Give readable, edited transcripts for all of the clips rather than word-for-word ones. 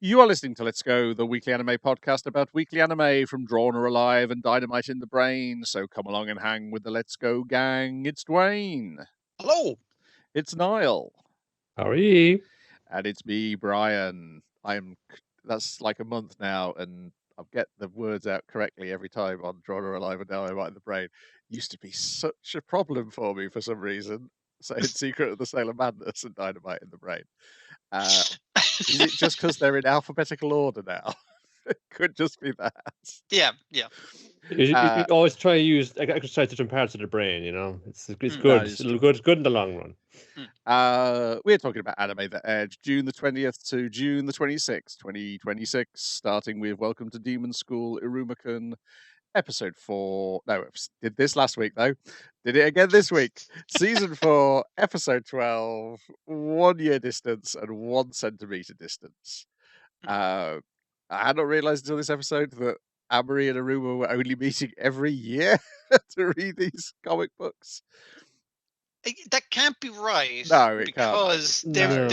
You are listening to Let's Go, the weekly anime podcast about weekly anime from Drawn or Alive and Dynamite in the Brain. So come along and hang with the Let's Go gang. It's Dwayne. Hello. It's Niall. How are you? And it's me, Brian. That's like a month now, and I get the words out correctly every time on Drawn or Alive and Dynamite in the Brain. Used to be such a problem for me for some reason. Saying Secret of the Sailor Madness and Dynamite in the Brain. Is it just because they're in alphabetical order now? It could just be that. Yeah. You always try to use exercise different parts of the brain. You know, it's good. That It's is good in the long run. We're talking about anime that aired June the 20th to June the 26th, 2026, starting with Welcome to Demon School Iruma-kun, episode 4. No, did this last week, though. Did it again this week. Season 4, episode 12, 1 year distance and 1 centimeter distance. I had not realized until this episode that Amari and Aruma were only meeting every year to read these comic books. That can't be right. No, it because can't.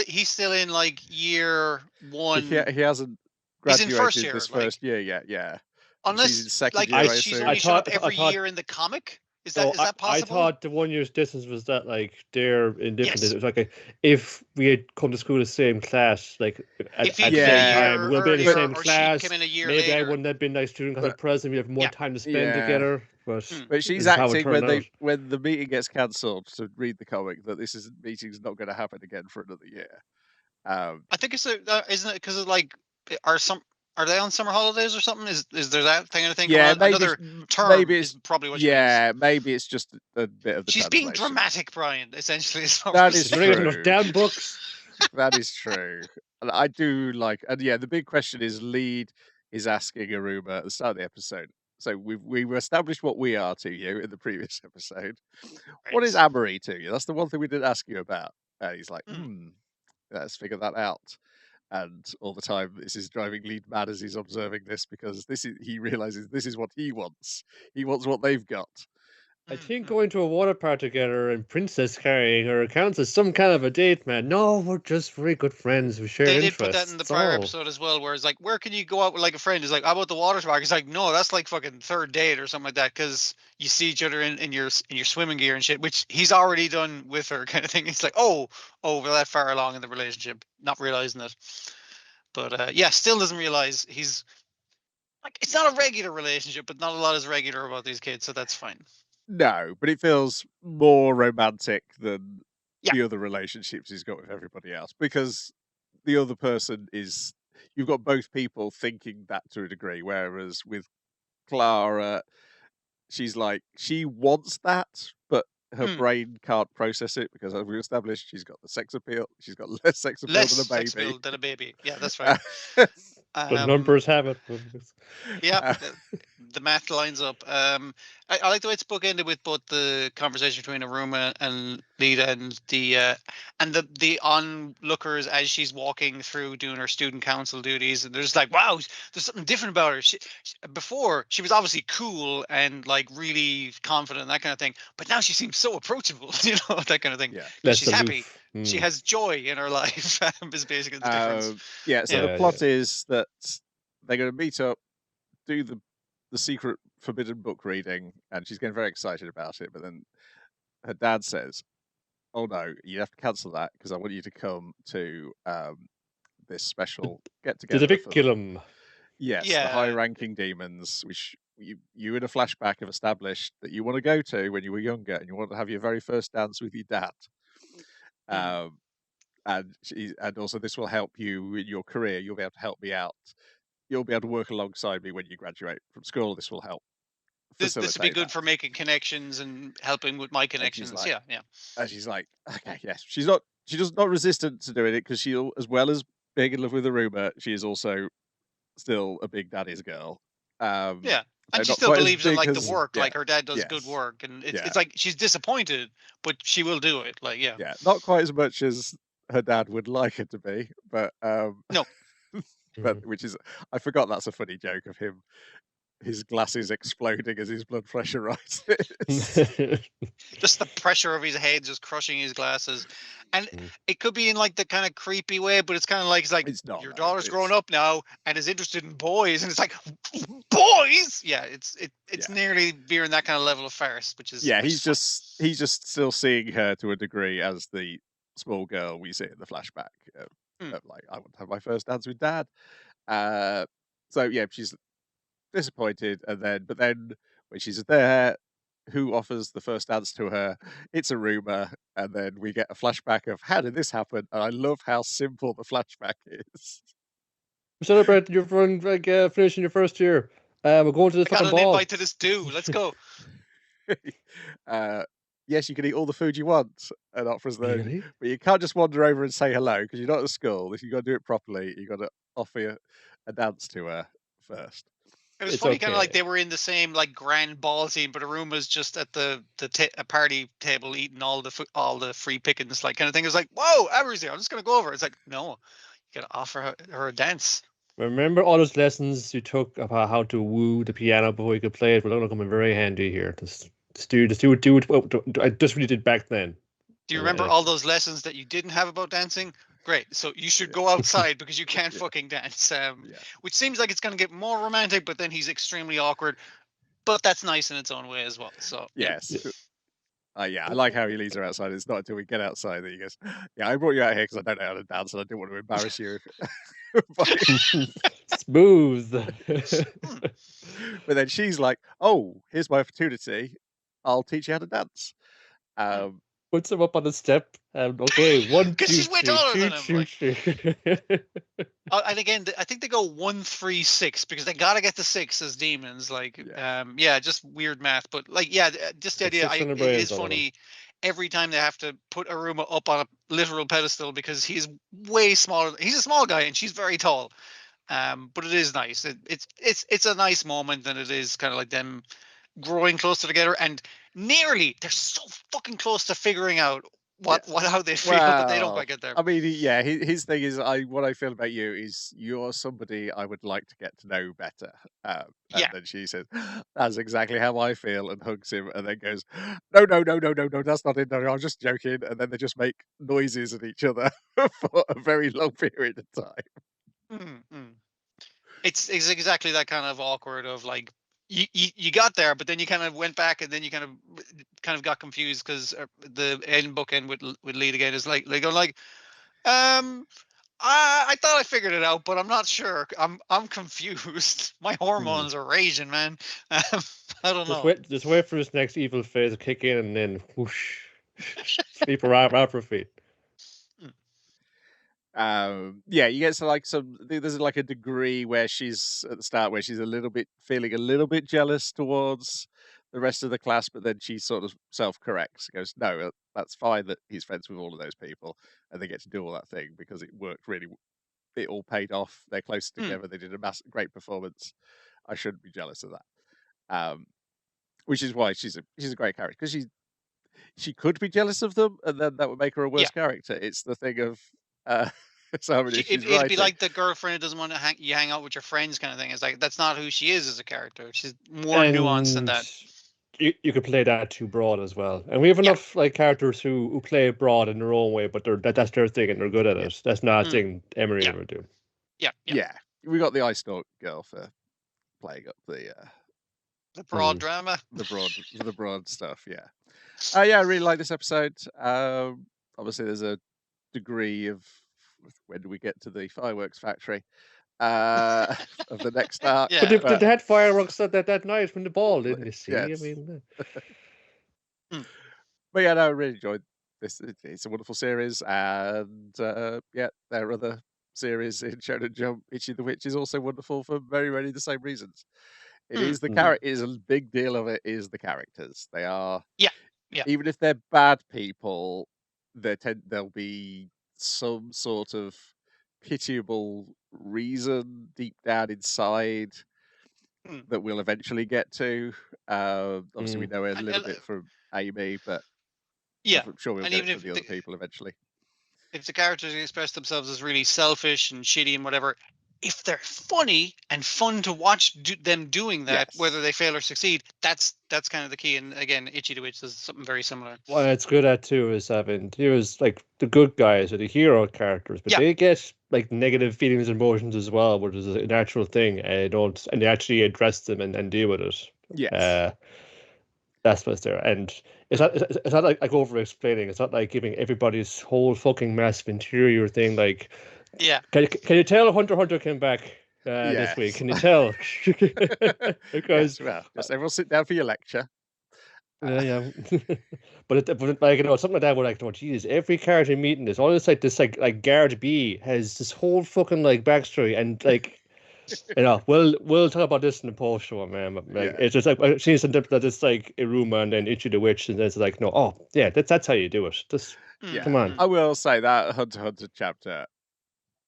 he's still in like year 1. He hasn't graduated He's in first year, this first year yet. Yeah, unless she's in second year. She's only shown up every year in the comic. Is that possible? I thought the 1 year's distance was that like they're in different. Yes. It was like if we had come to school the same class, like at the same time, we'll be in the same class. Maybe later. I wouldn't have been like student because present. We have more time to spend together. But she's acting when the meeting gets cancelled to read the comic that this meeting's not going to happen again for another year. I think it's isn't it because of like are they on summer holidays or something? Is there that thing? Yeah, maybe another term. Maybe it's probably what. Yeah, maybe it's just a bit of the. She's being dramatic, Brian. Essentially, that is true. Damn books. That is true. And I do like, and yeah, the big question is Lead is asking Aruma at the start of the episode. So we've established what we are to you in the previous episode. Right. What is Amari to you? That's the one thing we didn't ask you about. And he's like, let's figure that out. And all the time, this is driving Lead mad as he's observing this because he realizes this is what he wants. He wants what they've got. I think going to a water park together and Princess carrying her counts as some kind of a date, man. No, we're just very good friends. We share interests. They did put that in the prior episode as well, where it's like, where can you go out with like a friend? It's like, how about the water park? It's like, no, that's like fucking third date or something like that because you see each other in your swimming gear and shit, which he's already done with her kind of thing. It's like, oh, we're that far along in the relationship, not realizing it. But still doesn't realize he's like, it's not a regular relationship, but not a lot is regular about these kids, so that's fine. No, but it feels more romantic than the other relationships he's got with everybody else because the other person is, you've got both people thinking that to a degree, whereas with Clara, she's like, she wants that, but her brain can't process it because, as we established, she's got the sex appeal. She's got less sex appeal than a baby. Yeah, that's right. The numbers have it. Yeah, the math lines up. I like the way it's bookended with both the conversation between Aruma and Lita and the onlookers as she's walking through doing her student council duties, and they're just like, wow, there's something different about her. Before she was obviously cool and like really confident and that kind of thing, but now she seems so approachable, that kind of thing. Yeah, she's happy. She has joy in her life. Is basically the difference. The plot is that they're going to meet up, do the secret forbidden book reading, and she's getting very excited about it. But then her dad says, "Oh no, you have to cancel that because I want you to come to this special get together." The Viculum. Yes, the high-ranking demons, which you in a flashback have established that you want to go to when you were younger, and you want to have your very first dance with your dad. And also this will help you in your career. You'll be able to help me out. You'll be able to work alongside me when you graduate from school. This will help. This would be good for making connections and helping with my connections. Like, and she's like, okay, yes. She's not resistant to doing it because she, as well as being in love with Aruma, she is also still a big daddy's girl. And she still believes in like the work, like her dad does good work, and it's like she's disappointed, but she will do it. Like not quite as much as her dad would like it to be, but no. But which is, I forgot that's a funny joke of him his glasses exploding as his blood pressure rises. Just the pressure of his head just crushing his glasses. And it could be in like the kind of creepy way, but it's kind of like it's not, your daughter's grown up now and is interested in boys, and it's like, boys. Yeah, it's nearly veering that kind of level of farce, which is he's just still seeing her to a degree as the small girl we see in the flashback. Like, I want to have my first dance with Dad. So yeah, she's disappointed, but then when she's there, who offers the first dance to her? It's Aruma, and then we get a flashback of how did this happen? And I love how simple the flashback is. Celebrate your finishing your first year. We're going to the fucking ball. Invite to this do. Let's go. Yes, you can eat all the food you want, and offers them, but you can't just wander over and say hello because you're not at school. If you got to do it properly, you got to offer a dance to her first. It was funny, kind of like they were in the same like grand ball scene, but Aruma's just at the party table eating all the free pickings, like kind of thing. It's like, whoa, Avery's here. I'm just gonna go over. It's like, no, you gotta offer her a dance. Remember all those lessons you took about how to woo the piano before you could play it? We're going to come in very handy here. Just do what I just really did back then. Do you remember all those lessons that you didn't have about dancing? Great. So you should go outside because you can't fucking dance. Which seems like it's going to get more romantic, but then he's extremely awkward. But that's nice in its own way as well. So yes. I like how he leaves her outside. It's not until we get outside that he goes, yeah, I brought you out here because I don't know how to dance and I didn't want to embarrass you. Smooth. But then she's like, oh, here's my opportunity. I'll teach you how to dance. Puts him up on the step. Okay, 1, 2, she's way taller than him. Like. And again, I think they go 1, 3, 6 because they gotta get the 6 as demons. Like, just weird math. But like, just the idea. It is funny. Every time they have to put Aruma up on a literal pedestal because he's way smaller. He's a small guy and she's very tall. But it is nice. It's a nice moment, and it is kind of like them growing closer together, and nearly they're so fucking close to figuring out how they feel, but they don't quite get there. I mean, his thing is, what I feel about you is you're somebody I would like to get to know better. And then she says, that's exactly how I feel, and hugs him, and then goes, no, that's not it. No, I'm just joking. And then they just make noises at each other for a very long period of time. It's exactly that kind of awkward of like, you got there, but then you kind of went back, and then you kind of got confused because the end bookend would lead again. Is like they go like, I thought I figured it out, but I'm not sure. I'm confused. My hormones are raging, man. I don't know. Just wait for this next evil phase to kick in, and then whoosh, sleep around for feet. You get there's like a degree where she's at the start where she's feeling a little bit jealous towards the rest of the class, but then she sort of self-corrects, goes, no, that's fine that he's friends with all of those people and they get to do all that thing because it worked really, it all paid off. They're close together. They did a great performance. I shouldn't be jealous of that. Which is why she's a great character, because she could be jealous of them, and then that would make her a worse character. It's the thing of it'd be like the girlfriend who doesn't want to hang out with your friends kind of thing. It's like that's not who she is as a character. She's more nuanced than that. You could play that too broad as well, and we have enough like characters who play broad in their own way, but that's their thing and they're good at it. That's not a thing Emery ever do. Yeah. We got the Ice Stalk girl for playing up the broad drama, the broad stuff. I really like this episode. Obviously, there's a degree of when do we get to the fireworks factory of the next arc. But they had fireworks that night from the ball, didn't you see? Yes. I mean, but I really enjoyed this. It's a wonderful series, and there are other series in Shonen Jump. Ichi the Witch is also wonderful for very, very the same reasons. It is the character. Is a big deal of it. Is the characters. They are. Even if they're bad people, there'll be some sort of pitiable reason deep down inside that we'll eventually get to. Obviously, we know a little bit from Amy, but I'm sure we'll get to the other people eventually. If the characters express themselves as really selfish and shitty and whatever, if they're funny and fun to watch them doing that, whether they fail or succeed, that's kind of the key. And again, Itchy the Witch does something very similar. What it's good at too is having heroes like the good guys or the hero characters, but they get like negative feelings and emotions as well, which is a natural thing, and they actually address them and deal with it. Yes. That's what's there, and it's not like over explaining. It's not like giving everybody's whole fucking massive interior thing. Like, can you tell Hunter x Hunter came back this week? Can you tell? Because just everyone sit down for your lecture. Yeah. But like, something like that. We're like, oh Jesus! Every character meeting this, all this like Guard B has this whole fucking like backstory, and like, we'll talk about this in the post show, man. But, like, it's just like I've seen something that it's like Iruma and then Itchy the Witch, and then it's like, that's how you do it. Just come on. I will say that Hunter x Hunter chapter,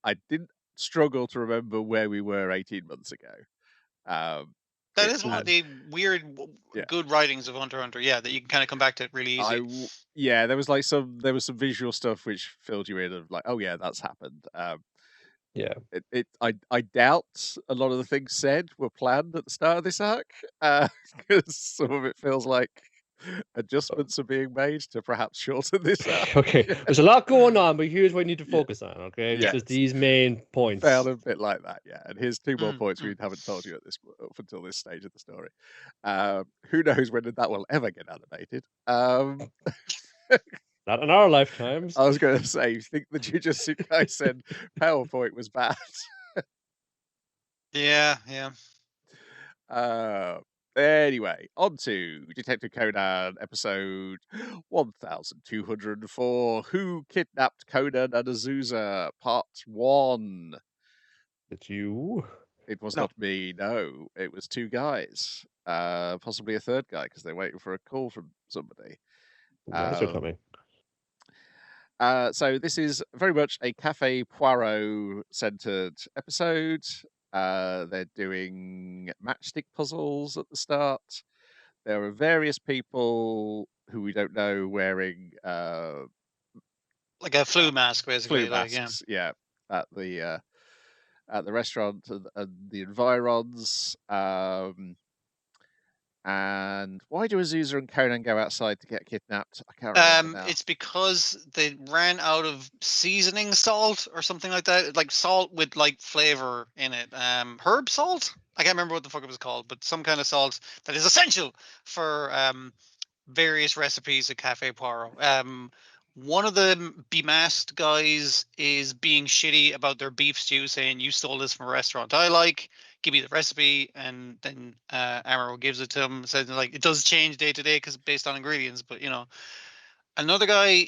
I didn't struggle to remember where we were 18 months ago. That is one of the weird, good writings of Hunter x Hunter. Yeah, that you can kind of come back to really easy. There was some visual stuff which filled you in of like, oh yeah, that's happened. I doubt a lot of the things said were planned at the start of this arc, because some of it feels like adjustments are being made to perhaps shorten this arc. Okay, there's a lot going on, but here's what you need to focus on. Okay, just these main points. Felt a bit like that, and here's 2 more points we haven't told you up until this stage of the story. Who knows when that will ever get animated? Not in our lifetimes. I was going to say, you think the Jujutsu Kaisen PowerPoint was bad? Yeah. Anyway, on to Detective Conan episode 1204. Who kidnapped Conan and Azusa? Part 1. It's you? It was not me. No, it was 2 guys. Possibly a 3rd guy because they're waiting for a call from somebody. Coming. So this is very much a Cafe Poirot centered episode. They're doing matchstick puzzles at the start. There are various people who we don't know wearing like a flu mask, basically. Flu masks, at the restaurant and the environs. And why do Azusa and Conan go outside to get kidnapped? I can't remember now. It's because they ran out of seasoning salt or something like that, like salt with like flavor in it. Herb salt? I can't remember what the fuck it was called, but some kind of salt that is essential for various recipes at Cafe Poirot. One of the bemasked guys is being shitty about their beef stew, saying, "You stole this from a restaurant I like. Give me the recipe." And then Amuro gives it to him, says like it does change day to day because based on ingredients. But another guy,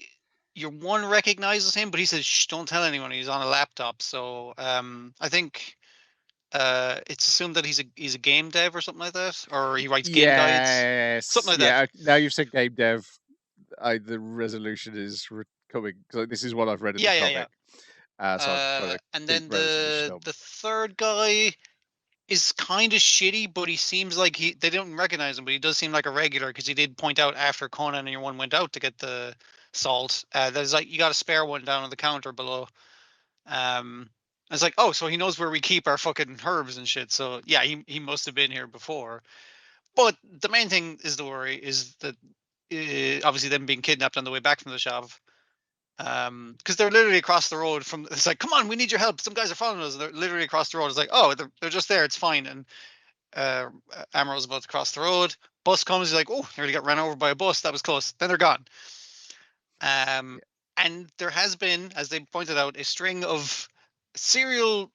your one recognizes him, but he says, "Shh, don't tell anyone." He's on a laptop, so I think it's assumed that he's a game dev or something like that, or he writes game guides, something like that. Now you've said game dev. The resolution is coming because this is what I've read in the comic. And then the 3rd guy is kind of shitty, but he seems like they don't recognize him, but he does seem like a regular because he did point out after Conan and everyone went out to get the salt. There's like, you got a spare one down on the counter below. It's like, oh, so he knows where we keep our fucking herbs and shit. So yeah, he must have been here before. But the main thing is the worry is that obviously them being kidnapped on the way back from the shop. Because they're literally across the road from. It's like, come on, we need your help. Some guys are following us. They're literally across the road. It's like, oh, they're just there. It's fine. And Amuro's about to cross the road. Bus comes. He's like, oh, nearly got ran over by a bus. That was close. Then they're gone. And there has been, as they pointed out, a string of serial.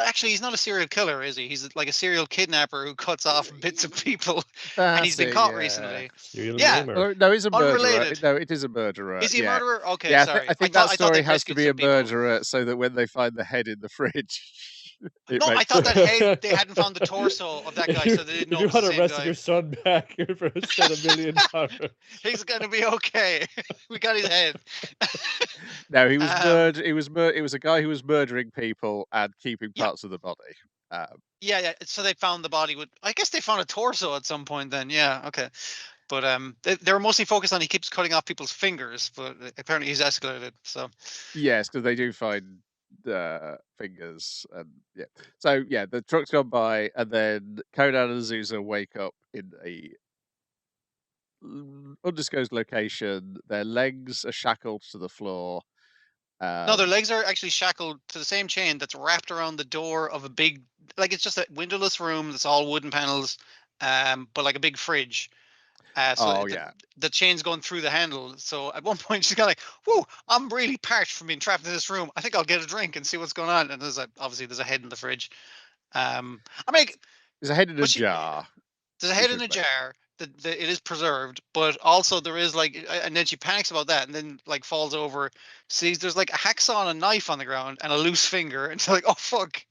Actually, he's not a serial killer, is he? He's like a serial kidnapper who cuts off bits of people, and he's been caught recently. No, he's a murderer. Unrelated. No, it is a murderer. Is he a murderer? Okay, yeah, sorry. I think that story has to be a murderer, so that when they find the head in the fridge. I thought that head, they hadn't found the torso of that guy, so they didn't know. You want to arrest your son back for a set of $1 million. He's gonna be okay. We got his head. No, he was murdered. It was a guy who was murdering people and keeping parts of the body. Yeah. So they found the body. I guess they found a torso at some point. Then, yeah, okay. But they were mostly focused on he keeps cutting off people's fingers, but apparently he's escalated. So yes, because they do find fingers, and yeah. So yeah, the truck's gone by, and then Conan and Azusa wake up in a undisclosed location. Their legs are shackled to the floor. No, their legs are actually shackled to the same chain that's wrapped around the door of a big, like it's just a windowless room that's all wooden panels, but like a big fridge. So the chain's going through the handle. So at one point she's kind of like, "Whoa, I'm really parched from being trapped in this room. I think I'll get a drink and see what's going on." And obviously there's a head in the fridge. I mean, there's a head in a jar. There's a head in a jar. It is preserved, but also there is like, and then she panics about that, and then like falls over, sees there's like a hacksaw and a knife on the ground and a loose finger, and she's like, "Oh fuck,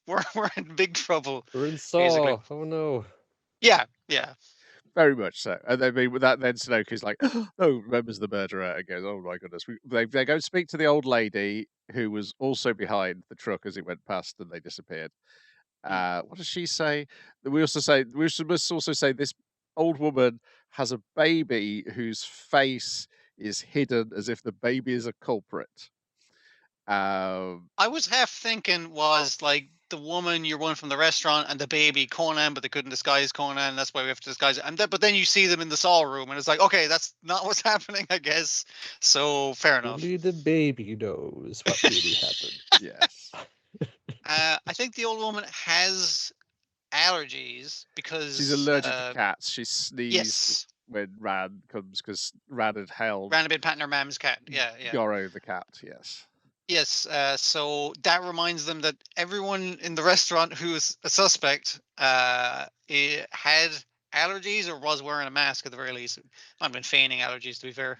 we're in big trouble." We're in Saw. Oh no. Yeah. Very much so. And then with that, then Sunoko's like, "Oh, remembers the murderer," and goes, "Oh my goodness." They go speak to the old lady who was also behind the truck as it went past, and they disappeared. What does she say? We must also say this old woman has a baby whose face is hidden as if the baby is a culprit. I was half thinking was like the woman, you're one from the restaurant, and the baby Conan, but they couldn't disguise Conan. That's why we have to disguise it. But then you see them in the Saw room, and it's like, okay, that's not what's happening, I guess. So fair enough. Only the baby knows what really happened. Yes. I think the old woman has allergies because she's allergic to cats. She sneezed when Rand comes because Rand had been patting her mom's cat. Yeah. Goro the cat. Yes. Yes, so that reminds them that everyone in the restaurant who is a suspect had allergies or was wearing a mask at the very least. Might have been feigning allergies, to be fair.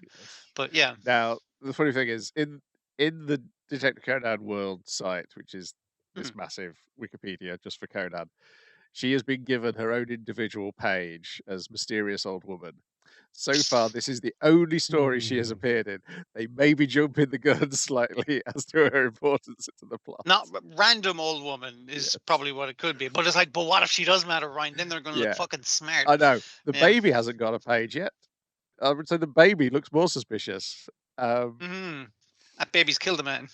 But yeah. Now, the funny thing is, in the Detective Conan World site, which is this massive Wikipedia just for Conan, she has been given her own individual page as Mysterious Old Woman. So far, this is the only story she has appeared in. They maybe jump in the gun slightly as to her importance to the plot. Not random old woman is probably what it could be. But it's like, but what if she does matter, Ryan? Then they're going to look fucking smart. I know. The baby hasn't got a page yet. I would say the baby looks more suspicious. That baby's killed a man.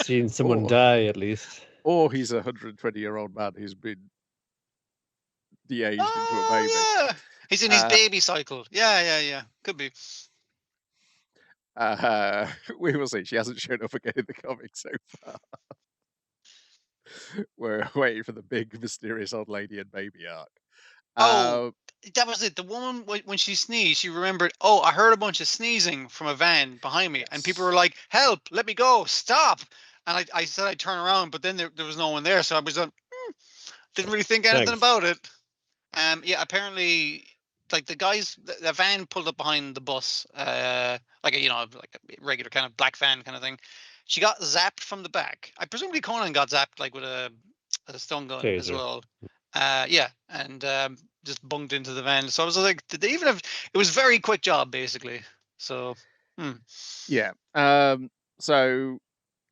Seen someone die, at least. Or he's a 120-year-old man who's been de-aged into a baby. Yeah. He's in his baby cycle. Yeah. Could be. We will see. She hasn't shown up again in the comics so far. We're waiting for the big mysterious old lady and baby arc. That was it. The woman, when she sneezed, she remembered, "Oh, I heard a bunch of sneezing from a van behind me." Yes. And people were like, "Help, let me go, stop." And I said I'd turn around, but then there was no one there. So I was didn't really think anything about it. Apparently, like the guys, the van pulled up behind the bus, like a regular kind of black van kind of thing. She got zapped from the back. I presumably Conan got zapped like with a stun gun as well. And just bunked into the van. So I was like, did they even have? It was a very quick job, basically. So, yeah. So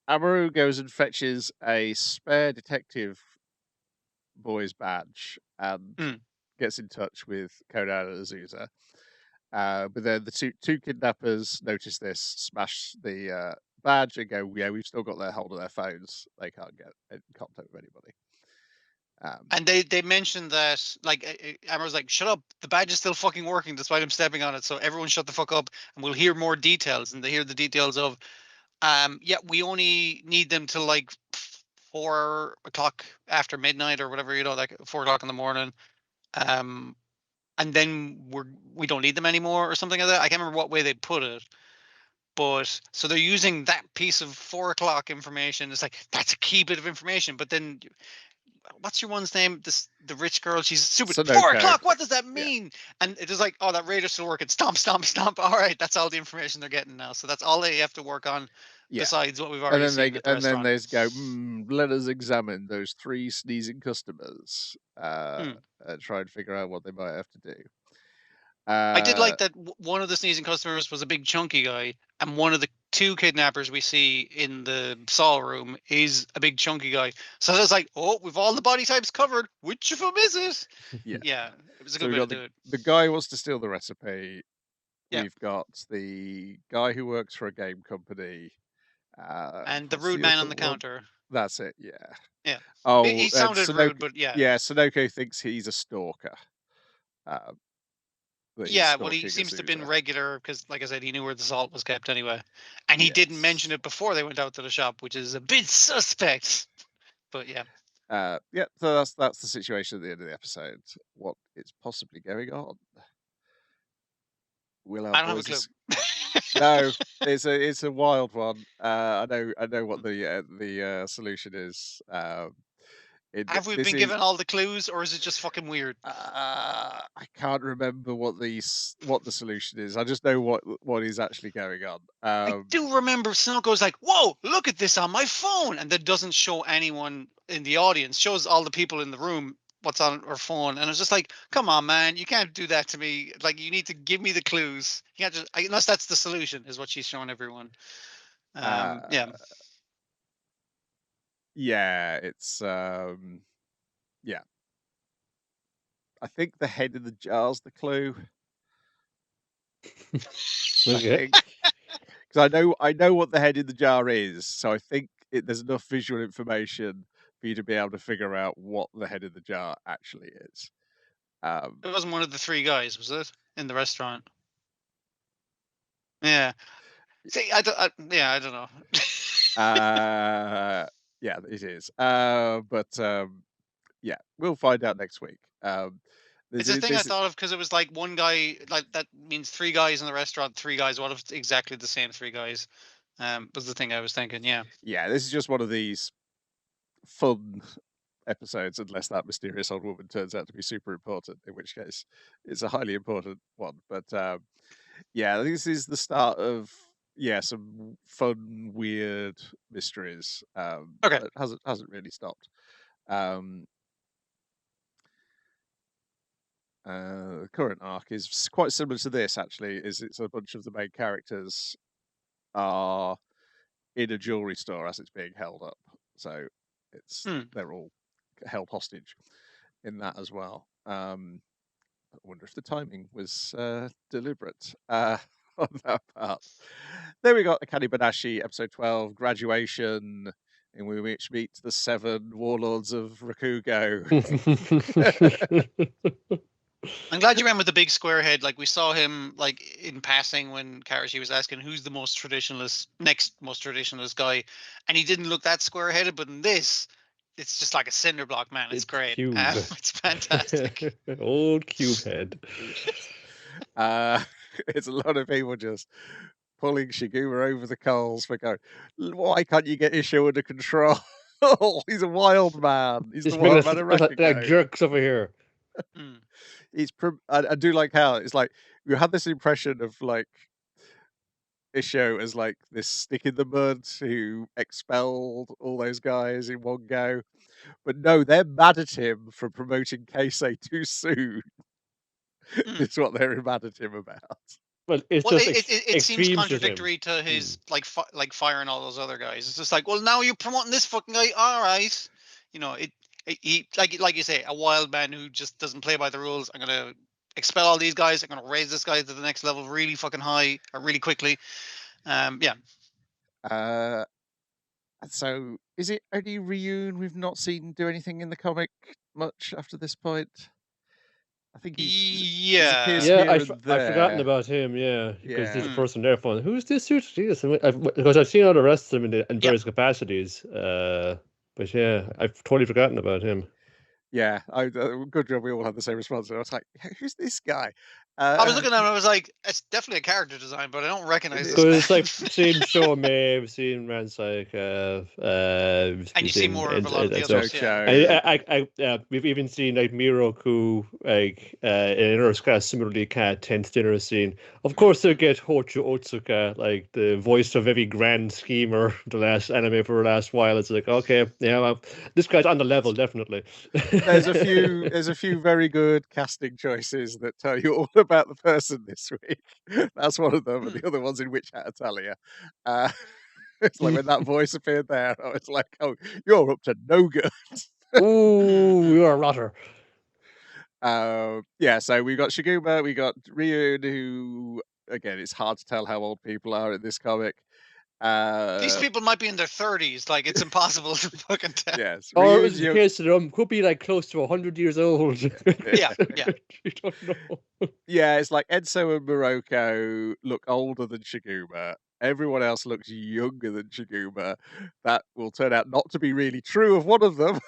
Amaru goes and fetches a spare detective boy's badge and gets in touch with Conan and Azusa. But then the two kidnappers notice this, smash the badge, and go, "Yeah, we've still got their hold of their phones. They can't get in contact with anybody." And they mentioned that, like, Amaru's like, "Shut up! The badge is still fucking working despite him stepping on it. So everyone shut the fuck up, and we'll hear more details." And they hear the details of, we only need them till like 4 o'clock after midnight or whatever, like 4 o'clock in the morning. And then we don't need them anymore or something like that. I can't remember what way they put it. But so they're using that piece of 4 o'clock information. It's like, that's a key bit of information. But then, what's your one's name? The rich girl. She's stupid. Sunoco. 4 o'clock. What does that mean? Yeah. And it is like, oh, that radio's still working. Stomp, stomp, stomp. All right, that's all the information they're getting now. So that's all they have to work on. Yeah. Besides what we've already seen. Then they go, let us examine those 3 sneezing customers and try and figure out what they might have to do. I did like that one of the sneezing customers was a big chunky guy, and one of the 2 kidnappers we see in the Saw room is a big chunky guy. So I was like, oh, we've all the body types covered. Which of them is it? Yeah, it was a good way to do it. The guy wants to steal the recipe. Yeah. We've got the guy who works for a game company. And the rude man on the counter. That's it. Yeah. Oh, he sounded rude, but yeah. Yeah, Sonoko thinks he's a stalker. Yeah, well, he seems to have been regular because, like I said, he knew where the salt was kept anyway, and he didn't mention it before they went out to the shop, which is a bit suspect. But yeah. Yeah, so that's the situation at the end of the episode. What is possibly going on? Will our I don't have a clue. No, it's a wild one. I know what the solution is. Have we been given all the clues, or is it just fucking weird? I can't remember what the solution is. I just know what is actually going on. I do remember Sonoko's like, "Whoa, look at this on my phone," and that doesn't show anyone in the audience. Shows all the people in the room what's on her phone, and it's just like, "Come on, man, you can't do that to me. Like, you need to give me the clues. You can't just unless that's the solution," is what she's showing everyone. Yeah. Yeah, it's yeah. I think the head in the jar's the clue. Okay. Because I know what the head in the jar is, so I think there's enough visual information for you to be able to figure out what the head in the jar actually is. It wasn't one of the three guys, was it, in the restaurant? Yeah. See, I don't know. Yeah, it is. But yeah, we'll find out next week. It's a thing I thought of because it was like one guy, like that means three guys in the restaurant, three guys. What if it's exactly the same three guys? Was the thing I was thinking. Yeah. Yeah, this is just one of these fun episodes, unless that mysterious old woman turns out to be super important, in which case it's a highly important one. But yeah, this is the start of some fun, weird mysteries. Okay. It hasn't really stopped. The current arc is quite similar to this, actually. It's a bunch of the main characters are in a jewelry store as it's being held up, so they're all held hostage in that as well. I wonder if the timing was deliberate on that part. Then we got Akane Banashi, episode 12, Graduation, in which meet the 7 warlords of Rakugo. I'm glad you remember the big square head. Like, we saw him like in passing when Karashi was asking who's the next most traditionalist guy, and he didn't look that square headed. But in this, it's just like a cinder block, man. It's great. It's fantastic. Old cube head. It's a lot of people just pulling Shiguma over the coals for going, why can't you get Issho under control? He's a wild man. He's the wild man of Rakugo. Like jerks over here. I do like how it's like you had this impression of like Issho as like this stick in the mud who expelled all those guys in one go, but no, they're mad at him for promoting Keisei too soon. It's what they're mad at him about. Well, it seems contradictory to his like firing all those other guys. It's just like, well, now you're promoting this fucking guy. All right, you know he like you say, a wild man who just doesn't play by the rules. I'm gonna expel all these guys. I'm gonna raise this guy to the next level really fucking high or really quickly. Yeah. So is it only Ryun we've not seen do anything in the comic much after this point? I think I've forgotten about him. Yeah, because there's a person there fun. Who's this dude? Jesus, because I've seen all the rest of them in various capacities. But yeah, I've totally forgotten about him. Yeah, good job. We all had the same response. I was like, "Who's this guy?" I was looking at him. I was like, "It's definitely a character design, but I don't recognize this." So it's like seen Show Maeve, seen Ransack, and you see more of a lot of the others. We've even seen like Miroku, like in her class, similarly cat tense dinner scene. Of course, they'll get Hocho Otsuka, like the voice of every grand schemer, the last anime for the last while. It's like, okay, yeah, well, this guy's on the level, definitely. There's a few very good casting choices that tell you all about the person this week. That's one of them, and the other one's in Witch Hat Italia. It's like when that voice appeared there, I was like, "Oh, you're up to no good." Ooh, you're a rotter. Yeah, so we got Shiguma, we got Ryun, who again, it's hard to tell how old people are in this comic. These people might be in their 30s. Like, it's impossible to fucking tell. Yes. Or in the case of them, could be like close to 100 years old. Yeah. You don't know. Yeah, it's like Enso and Morocco look older than Shiguma. Everyone else looks younger than Shiguma. That will turn out not to be really true of one of them.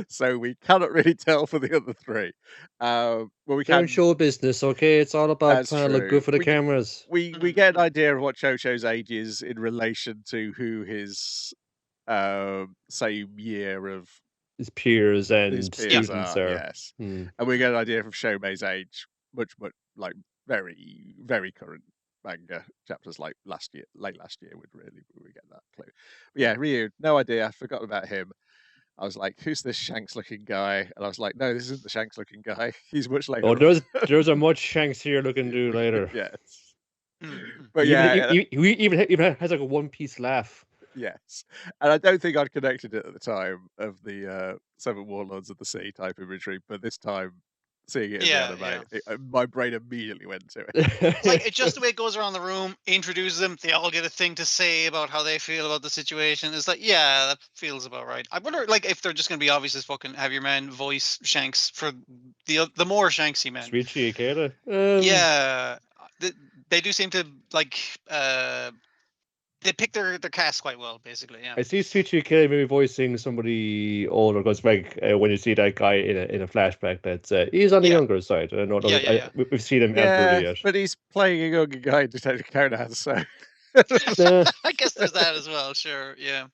So we cannot really tell for the other three. Well, we They're can in show business, okay? It's all about That's trying to look true. good for the cameras. We get an idea of what Chocho's age is in relation to who his same year of His peers and his students are. are. Yes, and we get an idea of Shomei's age, much like very, very current manga chapters, like late last year would we get that clue. But yeah, Ryu, no idea. I forgot about him. I was like, "Who's this Shanks-looking guy?" And I was like, "No, this isn't the Shanks-looking guy. He's much later." Oh, there's a much Shanks-ier looking dude later. Yes, but he even has like a one-piece laugh. Yes, and I don't think I'd connected it at the time of the Seven Warlords of the Sea type imagery, but this time seeing it in the anime, my brain immediately went to it. It's like, it's just the way it goes around the room, introduces them, they all get a thing to say about how they feel about the situation. It's like, yeah, that feels about right. I wonder, like, if they're just going to be obvious as fucking have your man voice Shanks for the more Shanksy men. Sweetie Ikeda. Yeah, they do seem to like. They pick their cast quite well, basically. Yeah. I see Sweetie Ikeda maybe voicing somebody older, because like when you see that guy in a flashback, that's he's on the younger side. I don't know. We've seen him elderly yet, but he's playing a younger guy in Detective Conan, so I guess there's that as well. Sure, yeah.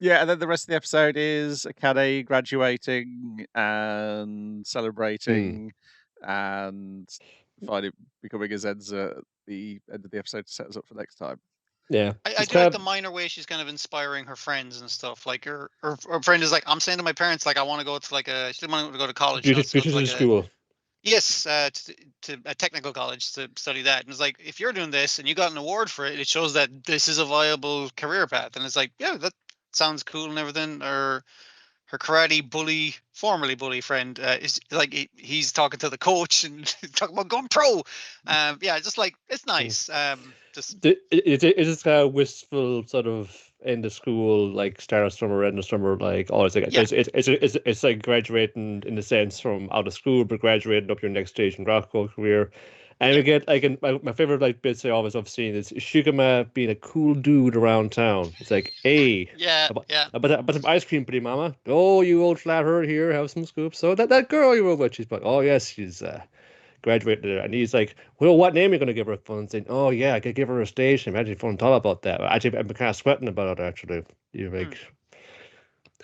Yeah, and then the rest of the episode is Akane graduating and celebrating, and finally becoming a Zenza at the end of the episode to set us up for next time. Yeah, I do like the minor way she's kind of inspiring her friends and stuff. Like her friend is like, I'm saying to my parents, like, I want to go to like she didn't want to go to college. Beauty school. Yes, to a technical college to study that. And it's like, if you're doing this and you got an award for it, it shows that this is a viable career path. And it's like, yeah, that sounds cool and everything. Or her karate bully, formerly bully friend, is like he's talking to the coach and talking about going pro. Yeah, just like, it's nice. It is a wistful sort of end of school, like start of summer, end of summer, like it's like it's like graduating in a sense from out of school, but graduating up your next stage in graphical career. And we get like my favorite like bits I always have seen is Shiguma being a cool dude around town. It's like, hey, but some ice cream, pretty mama. Oh, you old flathead, here, have some scoops. So that girl you were with, she's like, oh yes, she's graduated, and he's like, well, what name are you going to give her? Fun saying, oh yeah, I could give her a stage name. Actually, fun thought about that. Actually, I'm kind of sweating about it. Actually, you like,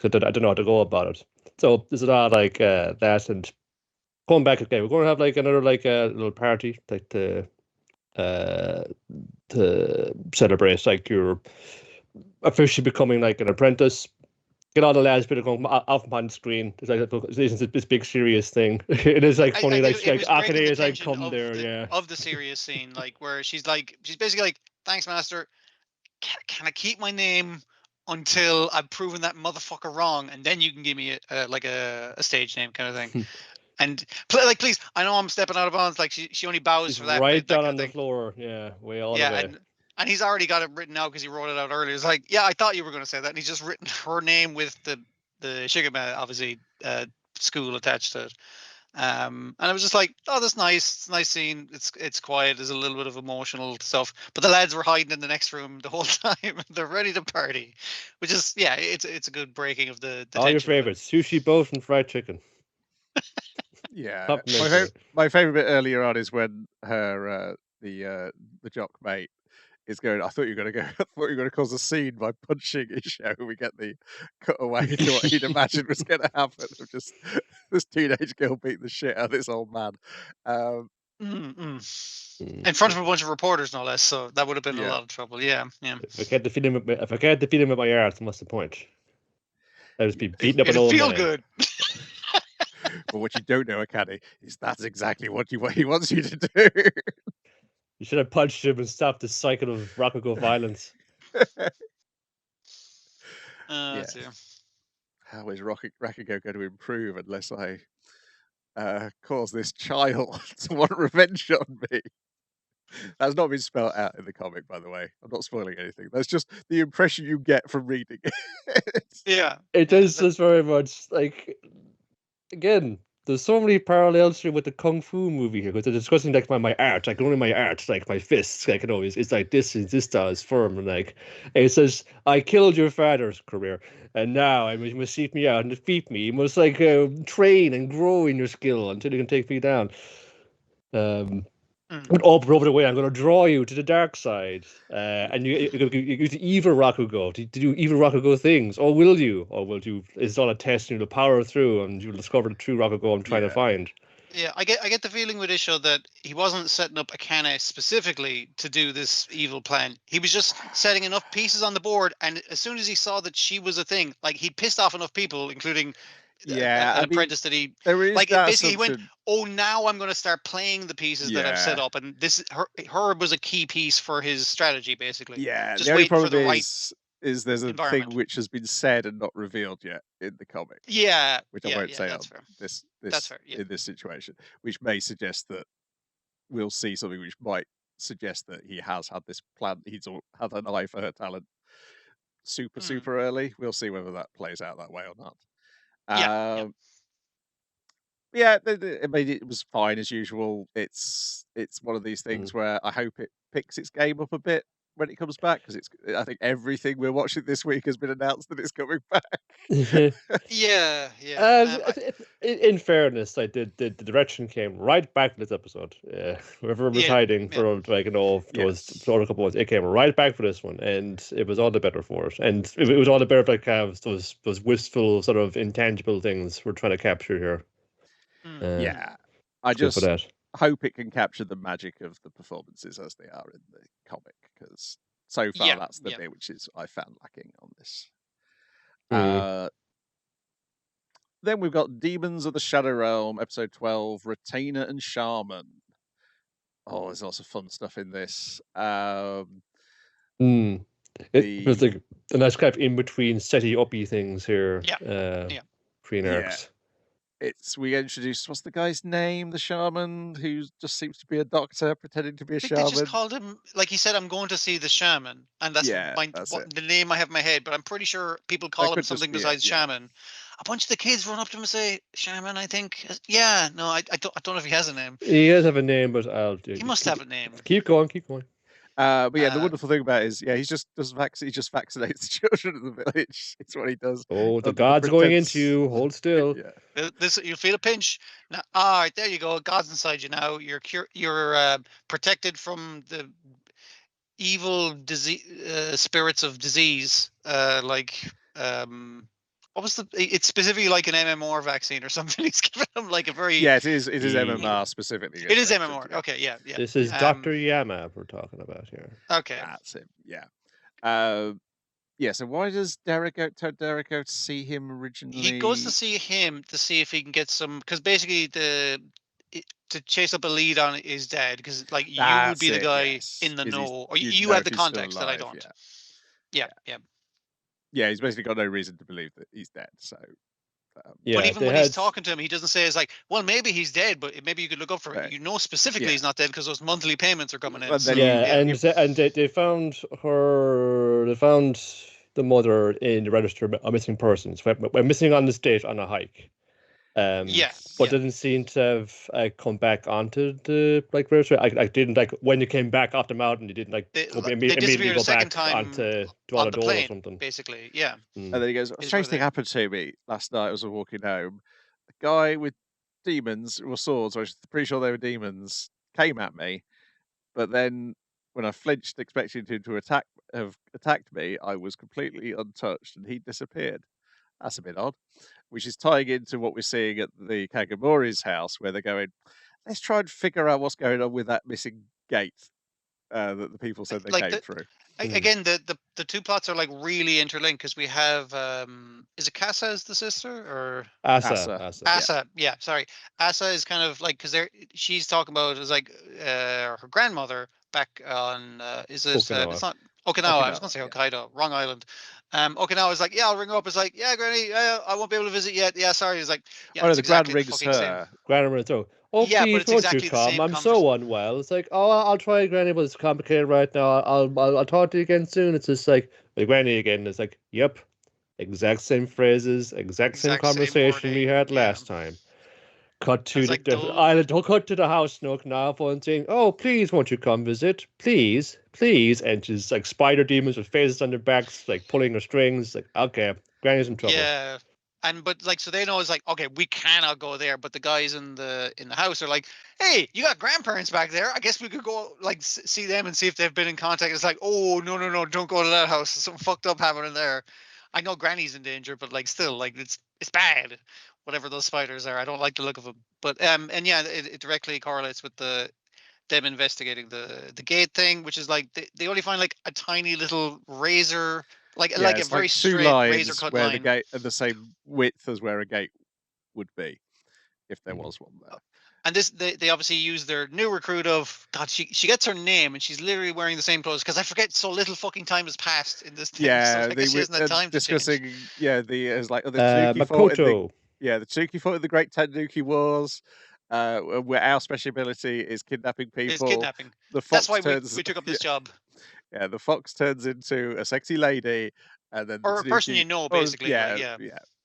I don't know how to go about it. So there's a lot like that, and going back. Okay, we're going to have like another like little party like to celebrate like you're officially becoming like an apprentice. Get all the lads bit of going off on the screen. It's like this big serious thing. It is like funny, like Akane is like come there, of the serious scene, like where she's basically like, thanks, master. Can I keep my name until I've proven that motherfucker wrong, and then you can give me a stage name kind of thing. And like, please, I know I'm stepping out of bounds. Like she only bows for that. Right down on the floor, way all the way. And he's already got it written out because he wrote it out earlier. It's like, yeah, I thought you were going to say that. And he's just written her name with the Shiguma, obviously, school attached to it. And I was just like, oh, that's nice. It's a nice scene. It's quiet. There's a little bit of emotional stuff. But the lads were hiding in the next room the whole time. They're ready to party, which is, it's a good breaking of the all your favorites: sushi, boat, and fried chicken. Yeah, my favorite bit earlier on is when her the jock mate is going, I thought you were going to cause a scene by punching Isho. We get the cutaway to what he'd imagined was going to happen of just this teenage girl beating the shit out of this old man. In front of a bunch of reporters, no less. So that would have been a lot of trouble. Yeah. If I can't defeat him with my art, what's the point? I'd just be beating up an old man. Feel good. But what you don't know, Akane, is that's exactly what he wants you to do. You should have punched him and stopped the cycle of Rakugo violence. How is Rakugo going to improve unless I cause this child to want revenge on me. That's not been spelled out in the comic, by the way. I'm not spoiling anything. That's just the impression you get from reading it. Yeah. It is just very much like, again, there's so many parallels here with the Kung Fu movie here, because they're discussing like my art, like only my art, like my fists, like, you know, it's like this style is firm, and like it says, I killed your father's career, and now you must seek me out and defeat me. You must like train and grow in your skill until you can take me down. But over the way, I'm going to draw you to the dark side, and you use evil Rakugo to do evil Rakugo things. Or will you? Or will you? It's all a test, and you'll power through, and you'll discover the true Rakugo I'm trying to find. Yeah, I get the feeling with this show that he wasn't setting up Akane specifically to do this evil plan. He was just setting enough pieces on the board, and as soon as he saw that she was a thing, like he pissed off enough people, including an apprentice that he like. Basically, he went, "Oh, now I'm going to start playing the pieces that I've set up," and this her was a key piece for his strategy, basically. Yeah, just the only problem for the is there's a thing which has been said and not revealed yet in the comic. Yeah, which I won't say on this that's fair, in this situation, which may suggest that we'll see something which might suggest that he has had this plan. He's had an eye for her talent super early. We'll see whether that plays out that way or not. Yeah, I mean, it was fine as usual. It's one of these things where I hope it picks its game up a bit when it comes back, because I think everything we're watching this week has been announced that it's coming back. Yeah. In fairness, the direction came right back to this episode. Whoever was hiding for like, you know, those couple of months, it came right back for this one, and it was all the better for it. And it was all the better for like those wistful sort of intangible things we're trying to capture here. I just hope it can capture the magic of the performances as they are in the comic, because so far that's the bit which I found lacking on this. Then we've got Demons of the Shadow Realm, episode 12, Retainer and Shaman. Oh, there's lots of fun stuff in this. It was like a nice kind of in between setty uppy things here. Between arcs. We introduced, what's the guy's name, the shaman, who just seems to be a doctor pretending to be a shaman. They just called him, like he said, I'm going to see the shaman, and that's the name I have in my head, but I'm pretty sure people call him something besides shaman. A bunch of the kids run up to him and say, shaman, I think. Yeah, no, I don't know if he has a name. He does have a name, but he must have a name. Keep going. But yeah, the wonderful thing about it is, he just vaccinates the children of the village. It's what he does. Oh, the God's going into you. Hold still. This, you'll feel a pinch. Now, all right, there you go. God's inside you now. You're protected from the evil spirits of disease. What was it's specifically like an MMR vaccine or something. He's given them like a very... Yeah, it is MMR specifically. It is MMR. Okay, yeah. This is Dr. Yama we're talking about here. Okay. That's him, yeah. So why does Derek go to see him originally? He goes to see him to see if he can get some... Because basically to chase up a lead on his dad, because like you would be the guy in the know, or you have the context that I don't. Yeah. Yeah, he's basically got no reason to believe that he's dead. So, but even when he's talking to him, he doesn't say, it's like, well, maybe he's dead, but maybe you could look up for it. You know specifically he's not dead because those monthly payments are coming in. And they found her. They found the mother in the register of missing persons. We're missing on this date on a hike. But didn't seem to have come back onto the register. I didn't when you came back off the mountain. You didn't immediately go back onto Dwala Dole or something. Basically, And then he goes, a strange thing happened to me last night as I was walking home. A guy with demons or swords, I was pretty sure they were demons, came at me. But then when I flinched, expecting him to have attacked me, I was completely untouched and he disappeared. That's a bit odd, which is tying into what we're seeing at the Kagomori's house, where they're going, let's try and figure out what's going on with that missing gate that the people said they came through. Again, the two plots are like really interlinked, because we have is it Casa as the sister or Asa? Yeah, sorry. Asa is kind of like, because she's talking about, it's like her grandmother back on it's not Okinawa. I was going to say Hokkaido. Wrong island. Okinawa is like, yeah, I'll ring her up. It's like, yeah, Granny, I won't be able to visit yet. Yeah, sorry. He's like, yeah, the exactly Gran rings her. Gran rings her. Oh, yeah, please, won't you come? I'm so unwell. It's like, oh, I'll try, Granny, but it's complicated right now. I'll talk to you again soon. It's just like, Granny again. It's like, yep, exact same phrases, exact same conversation we had last time. Cut to the island. Cut to the house nook now, and saying, "Oh, please, won't you come visit? Please, please." And she's like spider demons with faces on their backs, like pulling her strings. Like, okay, Granny's in trouble. Yeah, but like, so they know it's like, okay, we cannot go there. But the guys in the house are like, hey, you got grandparents back there. I guess we could go like see them and see if they've been in contact. It's like, oh no, don't go to that house. There's something fucked up happening there. I know Granny's in danger, but like still, like it's bad. Whatever those spiders are, I don't like the look of them. But and yeah, it directly correlates with them investigating the gate thing, which is like they only find like a tiny little razor, like a very straight razor cut where line. The gate are the same width as where a gate would be, if there was one there. And this, they obviously use their new recruit of God. She gets her name and she's literally wearing the same clothes because I forget so little fucking time has passed in this thing. Yeah, so she hasn't had time discussing. To change. Yeah, there's like the Makoto. The Tsuki fought in the Great Tanuki Wars. Where our special ability is kidnapping people. It's kidnapping. The fox That's why we took up this job. Yeah, the fox turns into a sexy lady, and then or a person you know, basically. Yeah.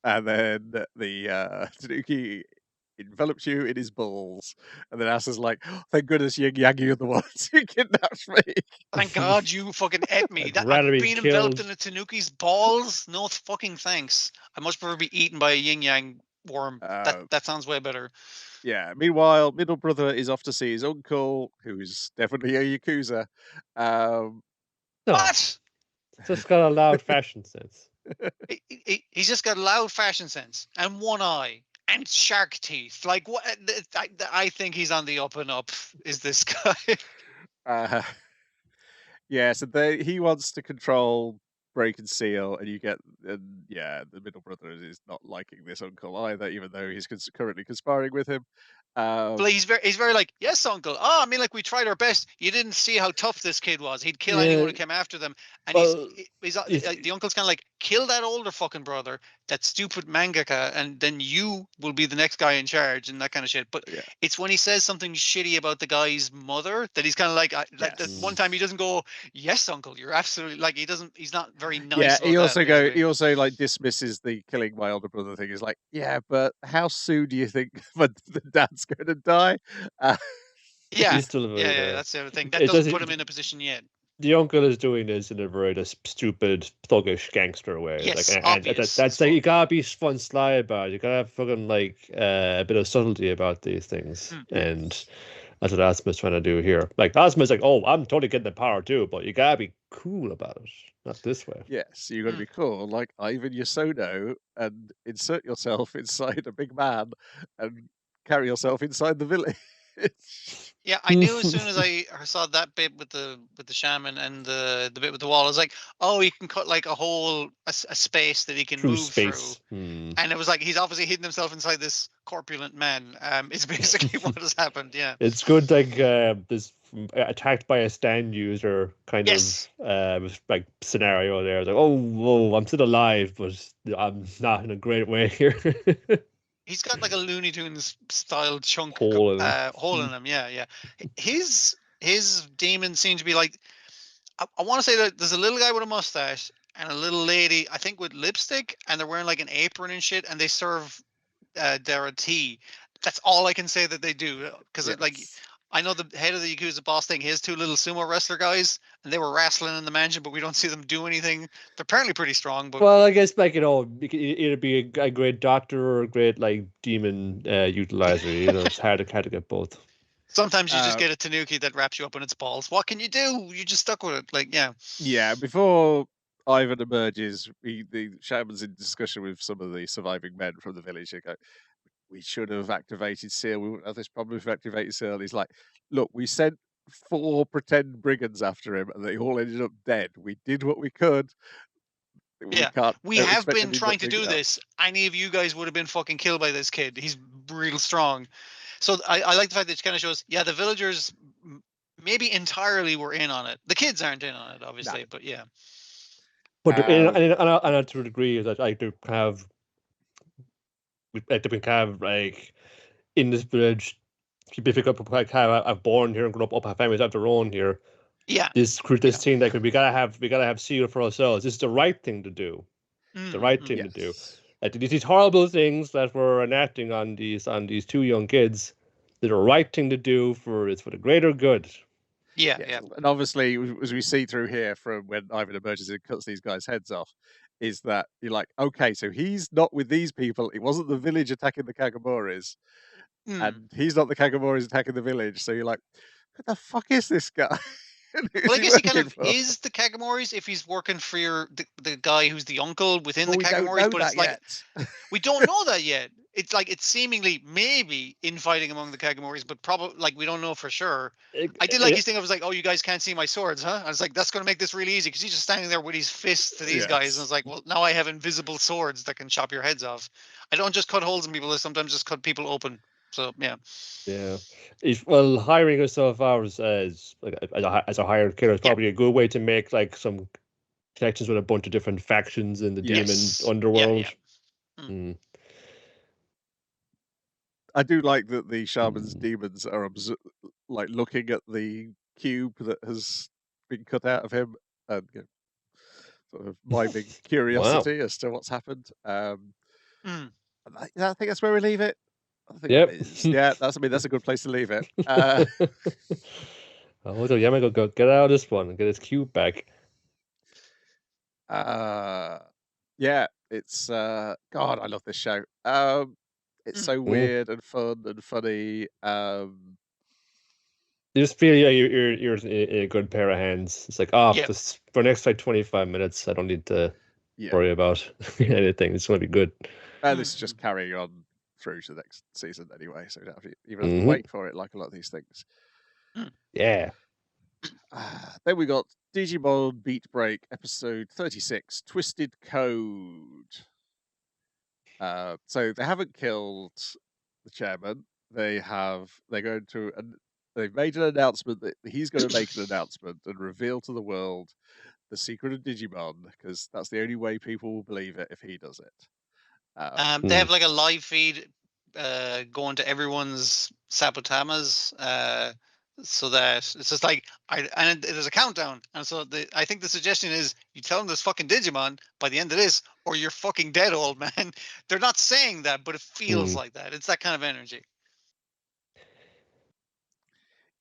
And then the Tanuki envelops you in his balls, and then Asa's like, oh, "Thank goodness Yin Yang, you're the ones who kidnapped me. Thank God you fucking ate me. Being enveloped in a Tanuki's balls? No fucking thanks. I much prefer be eaten by a Yin Yang worm. That sounds way better." Yeah. Meanwhile, middle brother is off to see his uncle, who's definitely a Yakuza. What? Just got a loud fashion sense. He's just got loud fashion sense and one eye and shark teeth. Like what? I think he's on the up and up. Is this guy? Yeah. So he wants to control Break and Seal, and you get, the middle brother is not liking this uncle either, even though he's currently conspiring with him. But he's very like, yes, uncle. Oh, I mean, like we tried our best. You didn't see how tough this kid was. He'd kill anyone who came after them. And he's the uncle's kind of like, kill that older fucking brother, that stupid mangaka, and then you will be the next guy in charge and that kind of shit. But it's when he says something shitty about the guy's mother that he's kind of like that one time he doesn't go, yes, uncle, you're absolutely like he's not very nice. Yeah, he also like dismisses the killing my older brother thing. He's like, yeah, but how soon do you think the dad's going to die? That's the other thing. That doesn't put him in a position yet. The uncle is doing this in a very stupid, thuggish gangster way. Yes, and that's like, you gotta be fun, sly about it. You gotta have fucking like a bit of subtlety about these things, and that's what Asma's trying to do here. Like Asma's like, oh, I'm totally getting the power too, but you gotta be cool about it, not this way. Yes, you gotta be cool, like Ivan Yasono, and insert yourself inside a big man and carry yourself inside the village. Yeah, I knew as soon as I saw that bit with the shaman and the bit with the wall, I was like, oh, he can cut like a space that he can move through. And it was like he's obviously hidden himself inside this corpulent man. It's basically what has happened. Yeah, it's good. Like this attacked by a stand user kind of like scenario there. It's like, oh, I'm still alive, but I'm not in a great way here. He's got like a Looney Tunes style chunk hole in him. Yeah. His demons seem to be like, I want to say that there's a little guy with a mustache and a little lady, I think, with lipstick, and they're wearing like an apron and shit, and they serve Dara tea. That's all I can say that they do, because like I know the head of the Yakuza boss thing, his two little sumo wrestler guys, and they were wrestling in the mansion, but we don't see them do anything. They're apparently pretty strong. But well, I guess like, it could either be a great doctor or a great like demon utilizer. It's hard to get both. Sometimes you just get a Tanuki that wraps you up in its balls. What can you do? You just stuck with it. Like, yeah. Yeah, before Ivan emerges, the shaman's in discussion with some of the surviving men from the village. They go, we should have activated Seal. We wouldn't have this problem if we activated Seal. He's like, look, we sent 4 pretend brigands after him, and they all ended up dead. We did what we could. We have been trying to do this. Any of you guys would have been fucking killed by this kid. He's real strong. So I like the fact that it kind of shows, the villagers maybe entirely were in on it. The kids aren't in on it, obviously, but yeah. But and to a degree that I do have, like in this village, people pick up like how I've born here and grown up, have families of their own here. Yeah. This thing that we gotta have Seal for ourselves. This is the right thing to do. The right thing to do. These horrible things that we're enacting on these 2 young kids, they're the right thing to do for the greater good. Yeah. And obviously, as we see through here from when Ivan emerges and cuts these guys' heads off, is that you're like, okay, so he's not with these people. It wasn't the village attacking the Kagamoris, and he's not the Kagamoris attacking the village. So you're like, who the fuck is this guy? Well, I guess he kind of is the Kagamoris if he's working for the guy who's the uncle within the Kagamoris, but it's like we don't know that yet. It's like it's seemingly maybe infighting among the Kagamoris, but probably like we don't know for sure. I did like his thing. I was like, "Oh, you guys can't see my swords, huh?" I was like, "That's going to make this really easy," because he's just standing there with his fists to these guys, and I was like, "Well, now I have invisible swords that can chop your heads off. I don't just cut holes in people; I sometimes just cut people open." So yeah. Hiring yourself hours as a hired killer is probably a good way to make like some connections with a bunch of different factions in the demon underworld. I do like that the shaman's demons are like looking at the cube that has been cut out of him and sort of miming curiosity as to what's happened. I think that's where we leave it. That's a good place to leave it. Yamago go get out of this one and get his cube back. It's God, I love this show. It's so weird and fun and funny. You just feel you're in a good pair of hands. It's like, this for the next like 25 minutes, I don't need to worry about anything. It's going to be good. And it's just carrying on through to the next season anyway, so you don't have to even have to wait for it like a lot of these things. Yeah. Then we got Digimon Beat Break episode 36, Twisted Code. So they haven't killed the chairman. They've made an announcement that he's going to make an announcement and reveal to the world the secret of Digimon, because that's the only way people will believe it if he does it. They have like a live feed going to everyone's Sapotamas, so that it's just like and there's a countdown, and so I think the suggestion is you tell them there's fucking Digimon by the end of this, or you're fucking dead, old man. They're not saying that, but it feels like that. It's that kind of energy.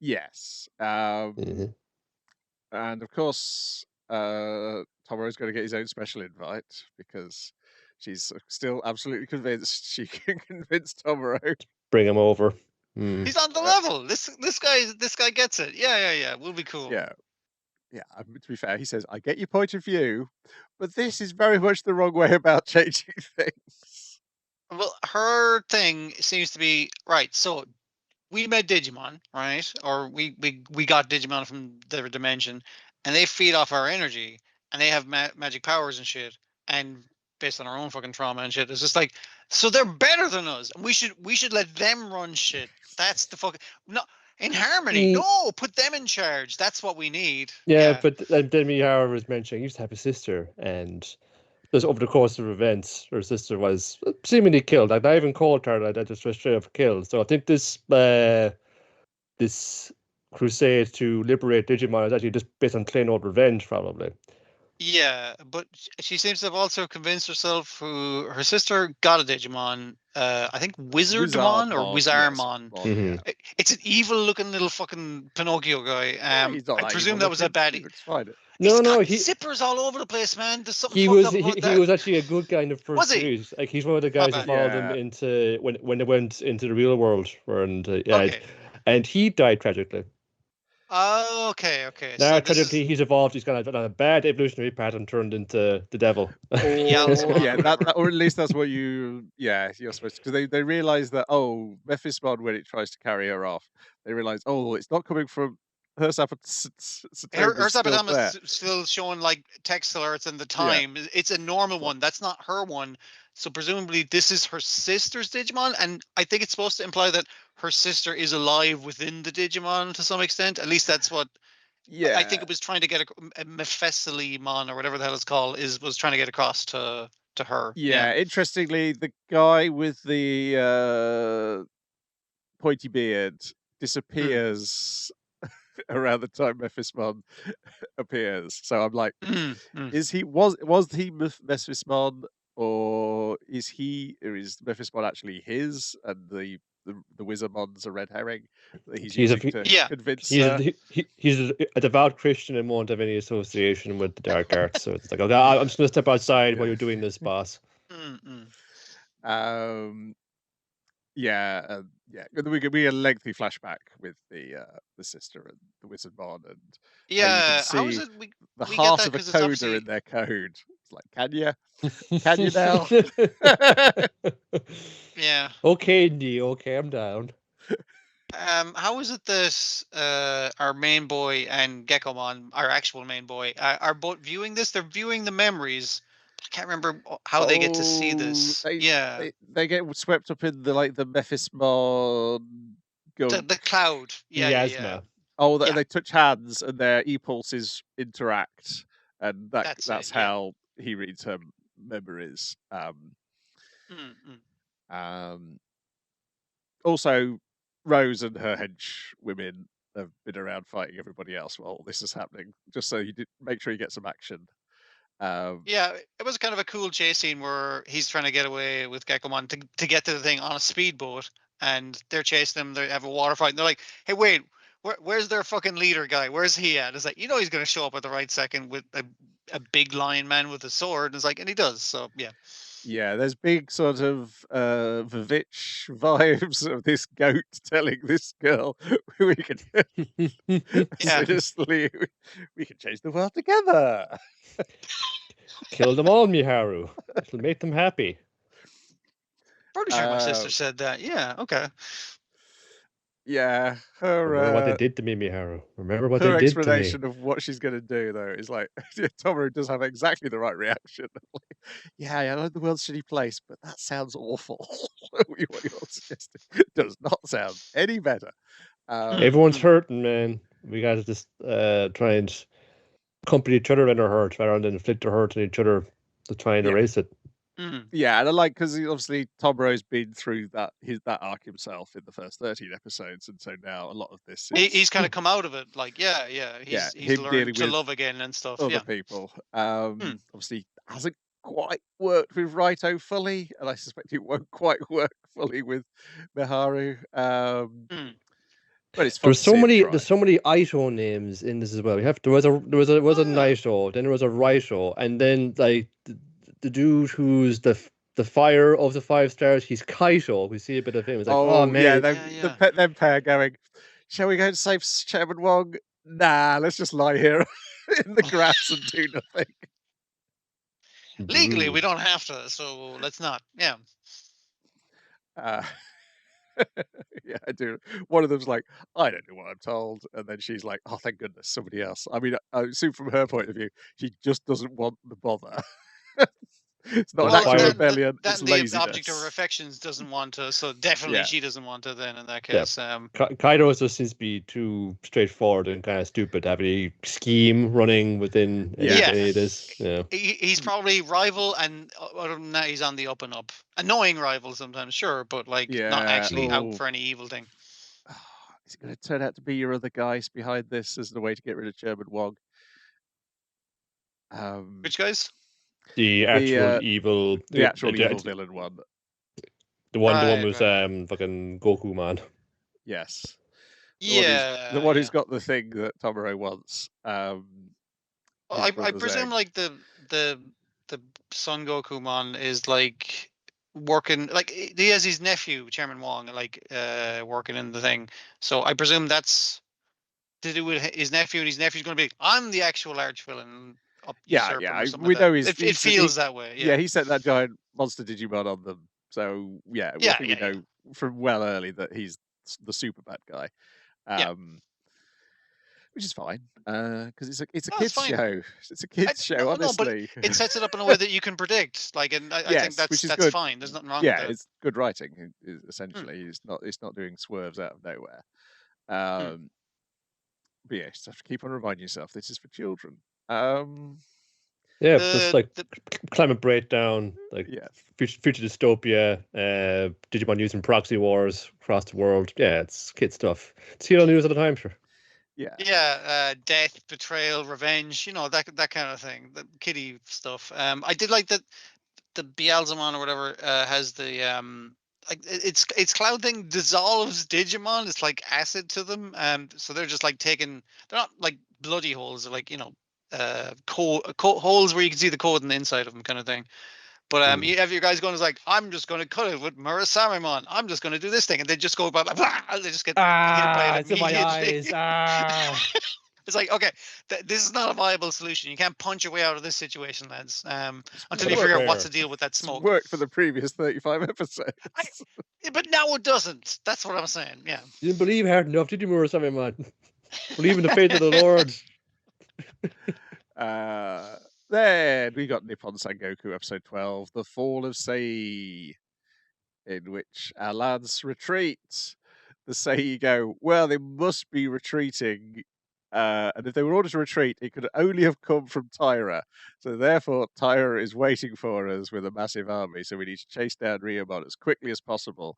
Yes, and of course, Tomoro's going to get his own special invite because she's still absolutely convinced she can convince Tomoro. Bring him over. He's on the level. This guy gets it. Yeah. We'll be cool. Yeah. To be fair, he says, "I get your point of view, but this is very much the wrong way about changing things." Well, her thing seems to be right. So we met Digimon, right? Or we got Digimon from their dimension, and they feed off our energy, and they have magic powers and shit, and based on our own fucking trauma and shit. It's just like, so they're better than us, and we should let them run shit. That's the fucking no in harmony. No, put them in charge. That's what we need. But then Miyara was mentioning he used to have a sister, and just over the course of events, her sister was seemingly killed. Like, I even called her that just straight up killed. So I think this crusade to liberate Digimon is actually just based on plain old revenge, probably. Yeah, but she seems to have also convinced herself who her sister got a Digimon. I think Wizardmon or Wizarmon. Yes. It's an evil-looking little fucking Pinocchio guy. I presume that was a baddie. No, zippers all over the place, man. There's something. He was actually a good guy in the first series. Like, he's one of the guys who followed him into when they went into the real world, and he died tragically. Oh, okay. Now, so tragically, he's evolved. He's gone on a bad evolutionary path and turned into the devil. That, or at least that's what you're supposed to, because they realize that Mephismon, when it tries to carry her off, they realize it's not coming from Sapatama's still showing like text alerts and the time. Yeah. It's a normal one. That's not her one. So presumably this is her sister's Digimon, and I think it's supposed to imply that her sister is alive within the Digimon to some extent. At least that's what. Yeah. I think it was trying to get a Mephistolimon or whatever the hell it's called was trying to get across to her. Yeah. Interestingly, the guy with the pointy beard disappears around the time Mephismon appears. So I'm like, was he Mephismon, or is Mephismon actually his, and the Wizardmon's a red herring that he's using to convince he's a devout Christian and won't have any association with the dark arts. So it's like, okay, I'm just going to step outside while you're doing this, boss. Yeah. We get a lengthy flashback with the sister and the Wizardmon, and you can see the heart of a coder in their code. It's like, can you now? Yeah. Okay, Neo, calm down. How is it that our main boy and Gekomon, our actual main boy, are both viewing this? They're viewing the memories. I can't remember how they get to see this. They get swept up in the Mephismon. The cloud. Yeah. Oh, they touch hands and their e-pulses interact, and that's how he reads her memories. Also, Rose and her hench women have been around fighting everybody else while all this is happening, just so you make sure you get some action. It was kind of a cool chase scene where he's trying to get away with Gekomon to get to the thing on a speedboat, and they're chasing him. They have a water fight, and they're like, "Hey, wait, where's their fucking leader guy? Where's he at?" It's like, he's going to show up at the right second with a big lion man with a sword. And it's like, and he does. So yeah. Yeah, there's big sort of Vivitch vibes of this goat telling this girl we can seriously we can change the world together. Kill them all, Miharu. It'll make them happy. Pretty sure my sister said that. Yeah, okay. Yeah, remember what they did to me, Miharu. Remember what they did to me. Her explanation of what she's going to do, though, is like, Tomura does have exactly the right reaction. I know the world's a shitty place, but that sounds awful. What you're suggesting does not sound any better. Everyone's hurting, man. We got to just try and accompany each other in our hurt rather than inflict our hurt on each other to try and erase it. Yeah, and I like, because obviously Tomuro's been through that arc himself in the first 13 episodes, and so now a lot of this is... He's kind of come out of it, like, he's learned to love again and stuff. Other people. Obviously hasn't quite worked with Raito fully, and I suspect it won't quite work fully with Miharu. But it's fun. There's so many Aito names in this as well. There was a Naito, then there was a Raito, and then like the dude who's the fire of the 5 stars, he's Kaito. We see a bit of him. It's like, man, them pair going, shall we go and save Chairman Wong? Nah, let's just lie here in the grass and do nothing. Legally, we don't have to, so let's not. Yeah. Yeah, I do. One of them's like, I don't know what I'm told, and then she's like, oh, thank goodness, somebody else. I mean, I assume from her point of view, she just doesn't want the bother. It's not an act of rebellion. It's laziness. The object of her affections doesn't want to, so definitely she doesn't want to. Then in that case, Kaido just seems to be too straightforward and kind of stupid to have any scheme running within any of this. Yeah. He's probably rival, and other than that, he's on the up and up. Annoying rival sometimes, sure, but not actually out for any evil thing. Is it going to turn out to be your other guys behind this as the way to get rid of Chairman Wong? Which guys? The actual evil villain one. The one was fucking Goku man. Yes. The one who's got the thing that Tomura wants. I presume like the Son Goku man is like working, like he has his nephew Chairman Wong like working in the thing. So I presume that's to do with his nephew, and his nephew's going to be, I'm the actual archvillain. We know it feels that way. Yeah, he sent that giant monster Digimon on them. So we know from well early that he's the super bad guy. which is fine because it's a kids show. It's a kids show, no, honestly. but it sets it up in a way that you can predict. Like, and I think which is that's good. fine. There's nothing wrong with that. It's good writing. Essentially, it's not doing swerves out of nowhere. But yeah, you just have to keep on reminding yourself this is for children. Yeah, just like climate breakdown, like future dystopia, Digimon using proxy wars across the world. Yeah, it's kid stuff. It's here on the news all the time, sure. Yeah. Yeah, death, betrayal, revenge, that kind of thing. The kiddie stuff. I did like that the Beelzemon or whatever has the like it's Cloud thing dissolves Digimon. It's like acid to them. So they're just like they're not like bloody holes, they're like, holes where you can see the code on the inside of them, kind of thing. But you have your guys going, like, I'm just going to cut it with Murasamemon. I'm just going to do this thing, and they just go blah, blah, blah, they just get hit by it it's in my eyes. It's like, okay, this is not a viable solution. You can't punch your way out of this situation, lads. Until you figure out what to deal with that smoke. It's worked for the previous 35 episodes. But now it doesn't. That's what I'm saying. Yeah. You didn't believe hard enough, did you, Murasamemon? Believe in the faith of the Lord. Then we got Nippon Sangoku episode 12, The Fall of Sei, in which our lads retreat. The Sei go, well, they must be retreating. And if they were ordered to retreat, it could only have come from Tyra. So therefore, Tyra is waiting for us with a massive army. So we need to chase down Ryomon as quickly as possible.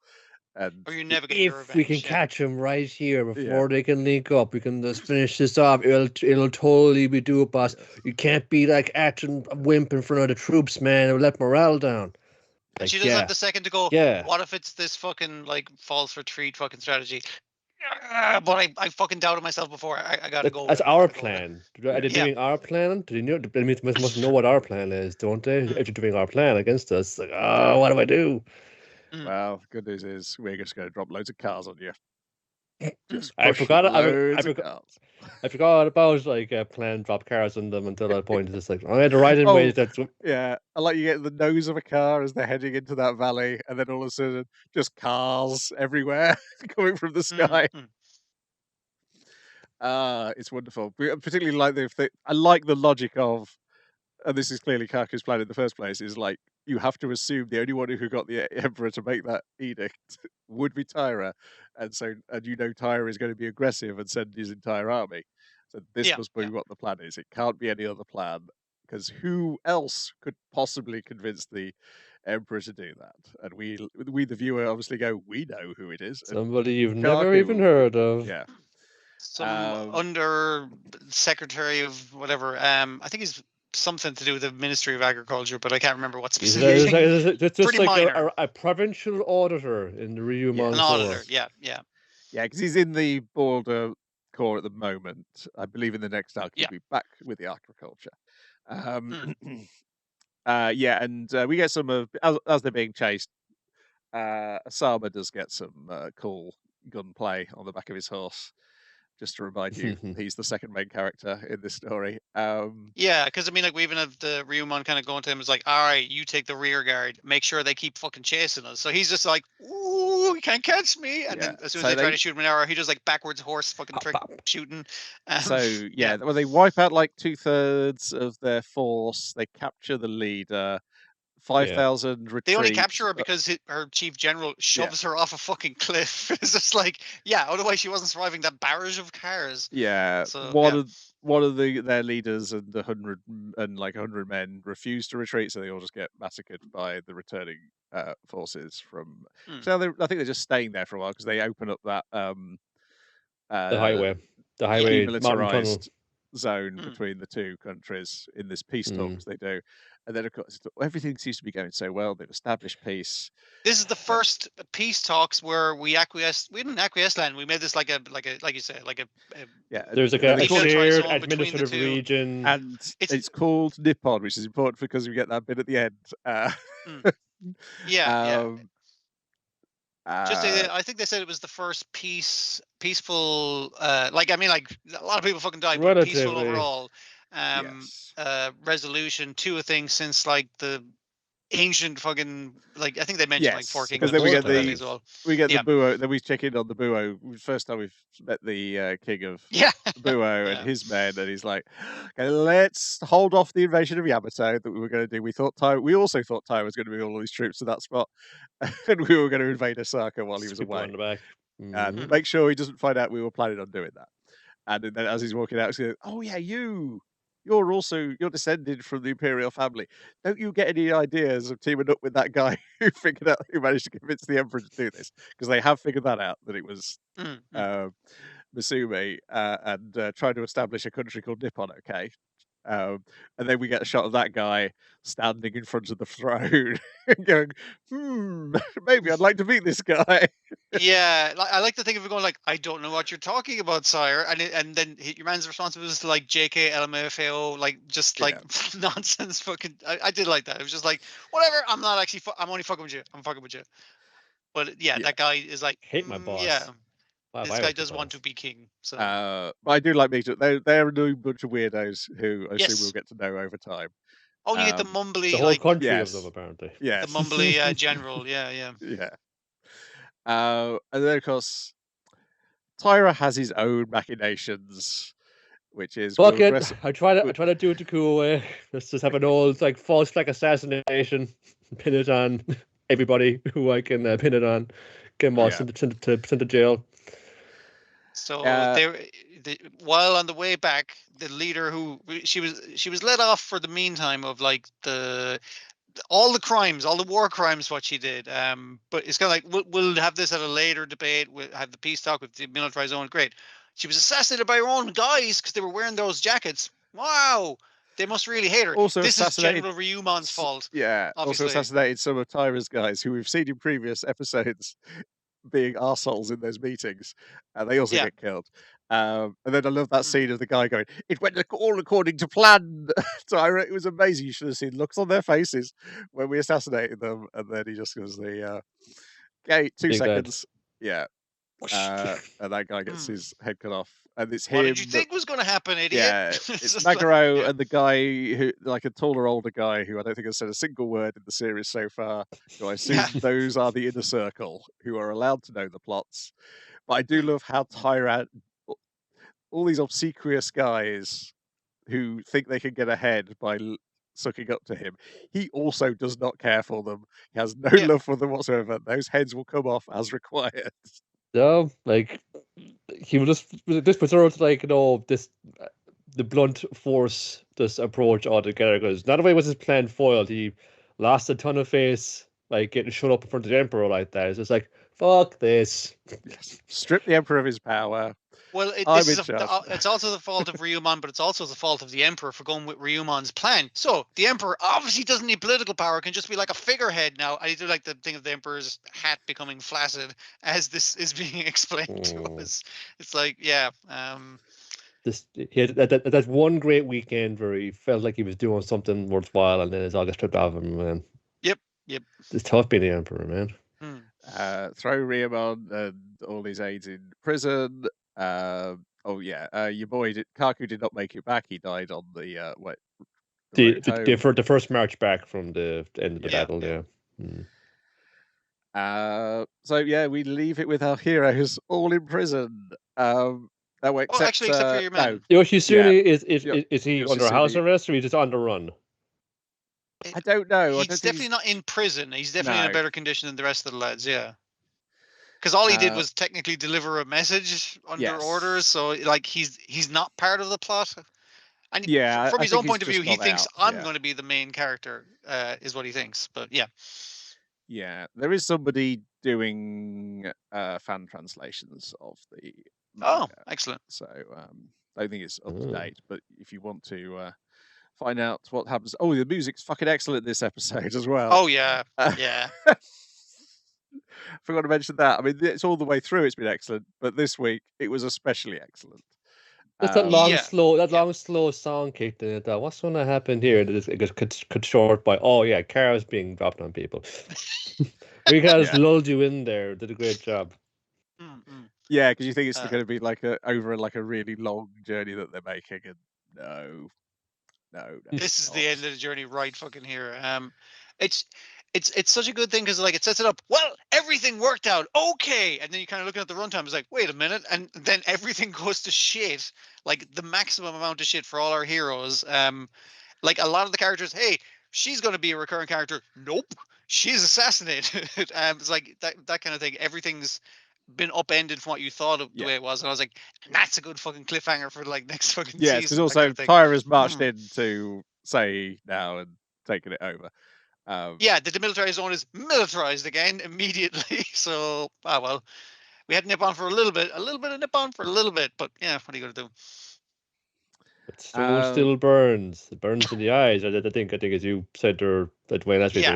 And or you never get if revenge, we can catch him right here before they can link up, we can just finish this off. It'll totally be doable, boss. You can't be like acting wimp in front of the troops, man. It'll let morale down. Like, she doesn't have the second to go. Yeah. What if it's this fucking like false retreat fucking strategy? But I fucking doubted myself before. I gotta go. That's our plan. Are they doing our plan? Do they know? They must know what our plan is, don't they? If they're doing our plan against us, like, oh, what do I do? Well, the good news is we're just going to drop loads of cars on you. I forgot about like playing drop cars on them until that point. It's just like I had to ride in ways that. Yeah, I like you get the nose of a car as they're heading into that valley, and then all of a sudden, just cars everywhere coming from the sky. It's wonderful. Particularly like I like the logic of, and this is clearly Kaku's plan in the first place, is like you have to assume the only one who got the Emperor to make that edict would be Tyra, and Tyra is going to be aggressive and send his entire army. So this must be what the plan is. It can't be any other plan, because who else could possibly convince the Emperor to do that? And we the viewer obviously go, we know who it is. Somebody you've never even heard of. Yeah. Some under secretary of whatever. I think he's something to do with the Ministry of Agriculture, but I can't remember what specifically. It's just like a provincial auditor in the Ryomon. An auditor, yeah. Yeah, because he's in the border corps at the moment. I believe in the next arc he'll be back with the agriculture. And we get some of as they're being chased. Asama does get some cool gunplay on the back of his horse. Just to remind you, he's the second main character in this story. Yeah, because I mean, like we even have the Ryomon kind of going to him. It's like, all right, you take the rear guard. Make sure they keep fucking chasing us. So he's just like, ooh, you can't catch me. And then as soon as they try to shoot him an arrow, he does like backwards horse fucking trick shooting. Well, they wipe out like 2/3 of their force. They capture the leader. 5,000 retreat. They only capture her because her chief general shoves her off a fucking cliff. It's just like, otherwise she wasn't surviving that barrage of cars. Yeah. So, one of their leaders and 100 men refuse to retreat, so they all just get massacred by the returning forces from. So I think they're just staying there for a while because they open up that the highway demilitarized zone between the two countries in this peace talks they do. And then, of course, everything seems to be going so well. They've established peace. This is the first peace talks where we acquiesced. We didn't acquiesce, land. We made this like you said, like a There's like a shared administrative region, and it's called Nippon, which is important because we get that bit at the end. I think they said it was the first peaceful. A lot of people fucking died, but peaceful overall. Resolution to a thing since like the ancient fucking like I think they mentioned like 4 kings because then we get the as well. the Buo. Then we check in on the Buo. First time we've met the king of Buo and his men, and he's like, "Okay, let's hold off the invasion of Yamato that we were going to do. We also thought Tai was going to be all these troops to that spot, and we were going to invade Osaka while he was away. On the back. And make sure he doesn't find out we were planning on doing that." And then as he's walking out, he's going, "Oh yeah, you're descended from the imperial family. Don't you get any ideas of teaming up with that guy who managed to convince the emperor to do this? Because they have figured that out, that it was Misumi, and trying to establish a country called Nippon, okay? And then we get a shot of that guy standing in front of the throne going, maybe I'd like to meet this guy. Yeah, I like to think of it going like, I don't know what you're talking about, sire. And then your man's response was like JK LMFAO, like just like nonsense fucking. I did like that. It was just like, whatever, I'm not actually, I'm only fucking with you. I'm fucking with you. But that guy is like, hate my boss. Yeah. Wow, this guy does want to be king. So I do like meeting. They're a new bunch of weirdos who I assume we'll get to know over time. Oh, you get the mumbly, the whole country of them apparently. Yeah, the mumbly general. Yeah. And then of course, Taira has his own machinations, which is fuck it. I try to do it the cool way. Let's just have an old like false flag assassination, pin it on everybody who I can pin it on, get them all sent to jail. So while on the way back, the leader who she was let off for the meantime of like all the crimes, all the war crimes, what she did. But it's kind of like we'll have this at a later debate. We'll have the peace talk with the militarized zone. Great. She was assassinated by her own guys because they were wearing those jackets. Wow. They must really hate her. Also, this is General Ryuman's fault. Yeah. Obviously. Also assassinated some of Taira's guys who we've seen in previous episodes being arseholes in those meetings, and they also get killed. And then I love that scene of the guy going, "It went all according to plan." Taira, it was amazing. You should have seen looks on their faces when we assassinated them, and then he just goes the, "Okay, 2 seconds." Yeah. And that guy gets his head cut off, and it's him. What did you think was going to happen, idiot? Yeah, it's Magaro and the guy who, like a taller, older guy who I don't think has said a single word in the series so far. So I assume those are the inner circle who are allowed to know the plots. But I do love how Taira, all these obsequious guys who think they can get ahead by sucking up to him, he also does not care for them. He has no love for them whatsoever. Those heads will come off as required. No, like he will just sort of like this the blunt force this approach altogether, because not only was his plan foiled, he lost a ton of face, like getting shut up in front of the emperor like that. It's just like fuck this. Strip the emperor of his power. Well, it's also the fault of Ryuman, but it's also the fault of the emperor for going with Ryuman's plan. So the emperor obviously doesn't need political power; can just be like a figurehead now. I do like the thing of the emperor's hat becoming flaccid as this is being explained to us. It's like, he had that one great weekend where he felt like he was doing something worthwhile, and then it's all got stripped off him, man. Yep. It's tough being the emperor, man. Throw Ryumon and all his aides in prison. Your boy Kaku did not make it back. He died on the the first march back from the end of the battle. We leave it with our heroes all in prison. Except for your man. Yoshitsune is he under house arrest or is he just on the run? I don't know. He's definitely not in prison. He's definitely in a better condition than the rest of the lads. Yeah. Because all he did was technically deliver a message under orders, so like he's not part of the plot. And from his own point of view, he thinks I'm going to be the main character, is what he thinks. But yeah, there is somebody doing fan translations of the manga. Oh, excellent. So I think it's up to date. But if you want to find out what happens, the music's fucking excellent this episode as well. Oh yeah, yeah. Forgot to mention that. I mean, it's all the way through. It's been excellent, but this week it was especially excellent. Just that long, slow song kicked in. What's going to happen here? It gets cut short by cars being dropped on people. We guys lulled you in there. Did a great job. Yeah, because you think it's going to be like a really long journey that they're making, and no. This is the end of the journey, right? Fucking here. It's such a good thing because like it sets it up. Well, everything worked out okay, and then you kind of looking at the runtime. It's like, wait a minute, and then everything goes to shit. Like the maximum amount of shit for all our heroes. Like a lot of the characters, hey, she's going to be a recurring character. Nope, she's assassinated. It's like that kind of thing. Everything's been upended from what you thought of the way it was, and I was like, that's a good fucking cliffhanger for like next fucking season. Yes, because also Tyra's marched in to say now and taken it over. Yeah, the demilitarized zone is militarized again immediately. So, well, we had nip on for a little bit of nip on for a little bit, but yeah, what are you gonna do? But still burns. It burns in the eyes. I think as you said there that way last week.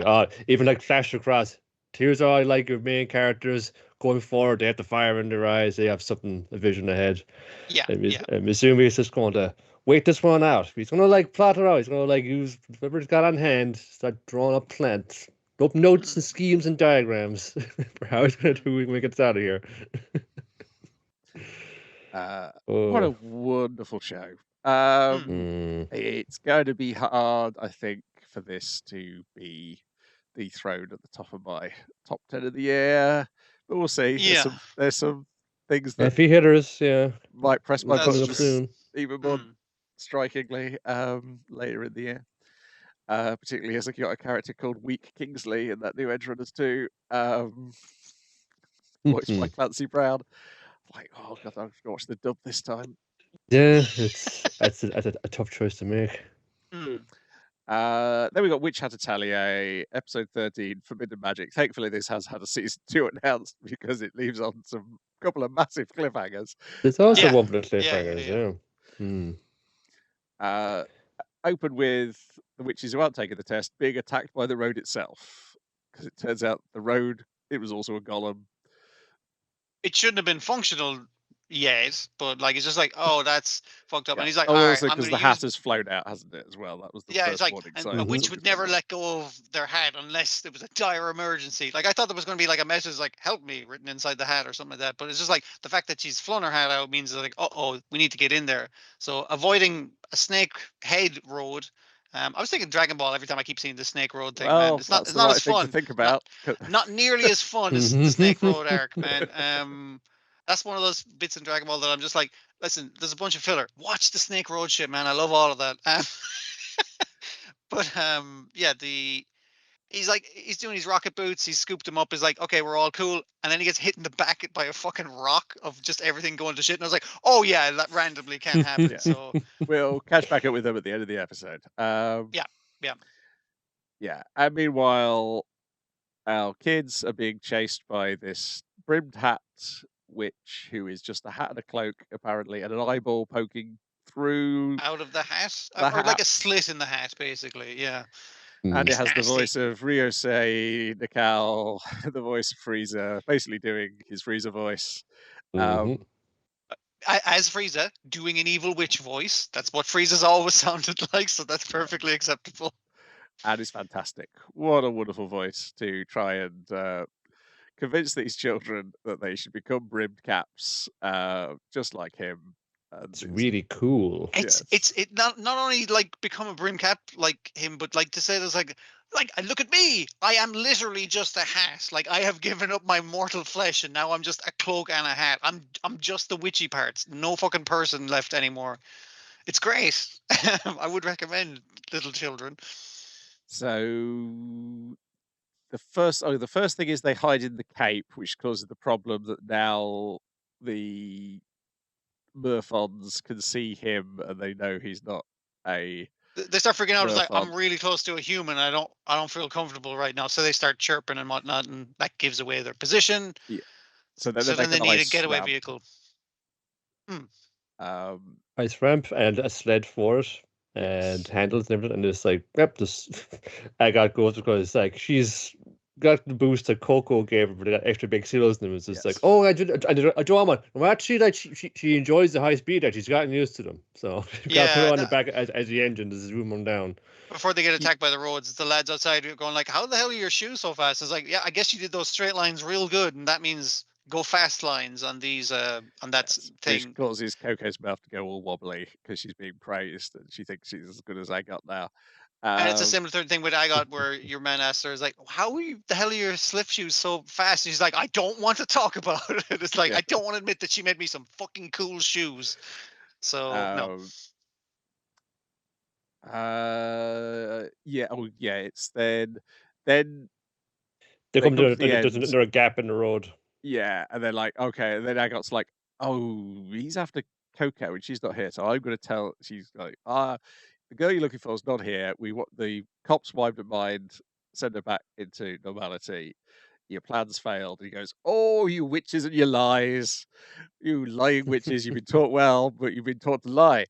Even like flash across. Here's all I like your main characters going forward. They have the fire in their eyes. They have a vision ahead. Yeah. I'm assuming he's just going to wait this one out. He's going to like plot it out. He's going to like use whatever he's got on hand, start drawing up plans, up notes and schemes and diagrams for how he's going to do when he gets out of here. What a wonderful show. It's going to be hard, I think, for this to be dethroned at the top of my top 10 of the year, but we'll see. Yeah. There's some things that heavy hitters, might press my buttons soon. even more strikingly later in the year. Particularly as I got a character called Weak Kingsley in that new Edgerunners 2, voiced by Clancy Brown. Like, oh god, I've got to watch the dub this time. Yeah, that's a tough choice to make. Then we got Witch Hat Atelier, episode 13, Forbidden Magic. Thankfully, this has had a season 2 announced because it leaves on some couple of massive cliffhangers. There's also one for the cliffhangers, Open with the witches who aren't taking the test being attacked by the road itself, because it turns out the road, it was also a golem. It shouldn't have been functional yet, but like it's just like, oh, that's fucked up. And he's like, also because the hat has flown out, hasn't it, as well? That was the first warning. And a witch would never let go of their hat unless there was a dire emergency. Like I thought there was going to be like a message like "help me" written inside the hat or something like that. But it's just like the fact that she's flown her hat out means like, oh, we need to get in there. So avoiding a snake head road. I was thinking Dragon Ball every time I keep seeing the Snake Road thing, man. It's not as fun. To think about. Not nearly as fun as the Snake Road arc, man. That's one of those bits in Dragon Ball that I'm just like, listen, there's a bunch of filler. Watch the Snake Road shit, man. I love all of that. But he's doing his rocket boots. He's scooped him up. He's like, okay, we're all cool. And then he gets hit in the back by a fucking rock of just everything going to shit. And I was like, oh yeah, that randomly can happen. So we'll catch back up with them at the end of the episode. Yeah. And meanwhile, our kids are being chased by this brimmed hat witch who is just a hat and a cloak, apparently, and an eyeball poking through out of the hat, or like a slit in the hat, basically. Yeah. And it has the voice of Ryosei Nikao, the voice of Frieza, basically doing his Frieza voice. As Frieza, doing an evil witch voice. That's what Frieza's always sounded like, so that's perfectly acceptable. And it's fantastic. What a wonderful voice to try and convince these children that they should become brimmed caps, just like him. It's really cool. It's not only like become a brim cap like him, but like to say there's like look at me, I am literally just a hat. Like I have given up my mortal flesh and now I'm just a cloak and a hat. I'm just the witchy parts. No fucking person left anymore. It's great. I would recommend little children. So the first thing is they hide in the cape, which causes the problem that now the Murphons can see him and they know he's not a. They start freaking out. It's like, I'm really close to a human. I don't feel comfortable right now. So they start chirping and whatnot, and that gives away their position. Yeah. So then they need a getaway vehicle. Ice ramp and a sled for it, and handles and everything. And it's like, yep, I got goes because like she's got the boost that Coco gave her, but they got extra big seals in them. It's just like, oh, I draw them on. Well, actually, like she enjoys the high speed that she's gotten used to them. So got to put her on the back as the engine to zoom them down. Before they get attacked by the roads, the lads outside going like, "How the hell are your shoes so fast?" It's like, yeah, I guess you did those straight lines real good, and that means go fast lines on these on that thing. Which causes Coco's mouth to go all wobbly because she's being praised and she thinks she's as good as I got now. And it's a similar thing with Agot, where your man asked her, is like, how the hell are your slip shoes so fast? And she's like, I don't want to talk about it. It's like, I don't want to admit that she made me some fucking cool shoes. So, no. Yeah. Oh, yeah. It's then they come to the end. There's a gap in the road. Yeah, and they're like, okay. And then Agot's like, oh, he's after Coco, and she's not here. So I'm going to tell. She's like, the girl you're looking for is not here. We want the cops wiped her mind, send her back into normality. Your plans failed. And he goes, oh, you witches and your lies. You lying witches. You've been taught well, but you've been taught to lie.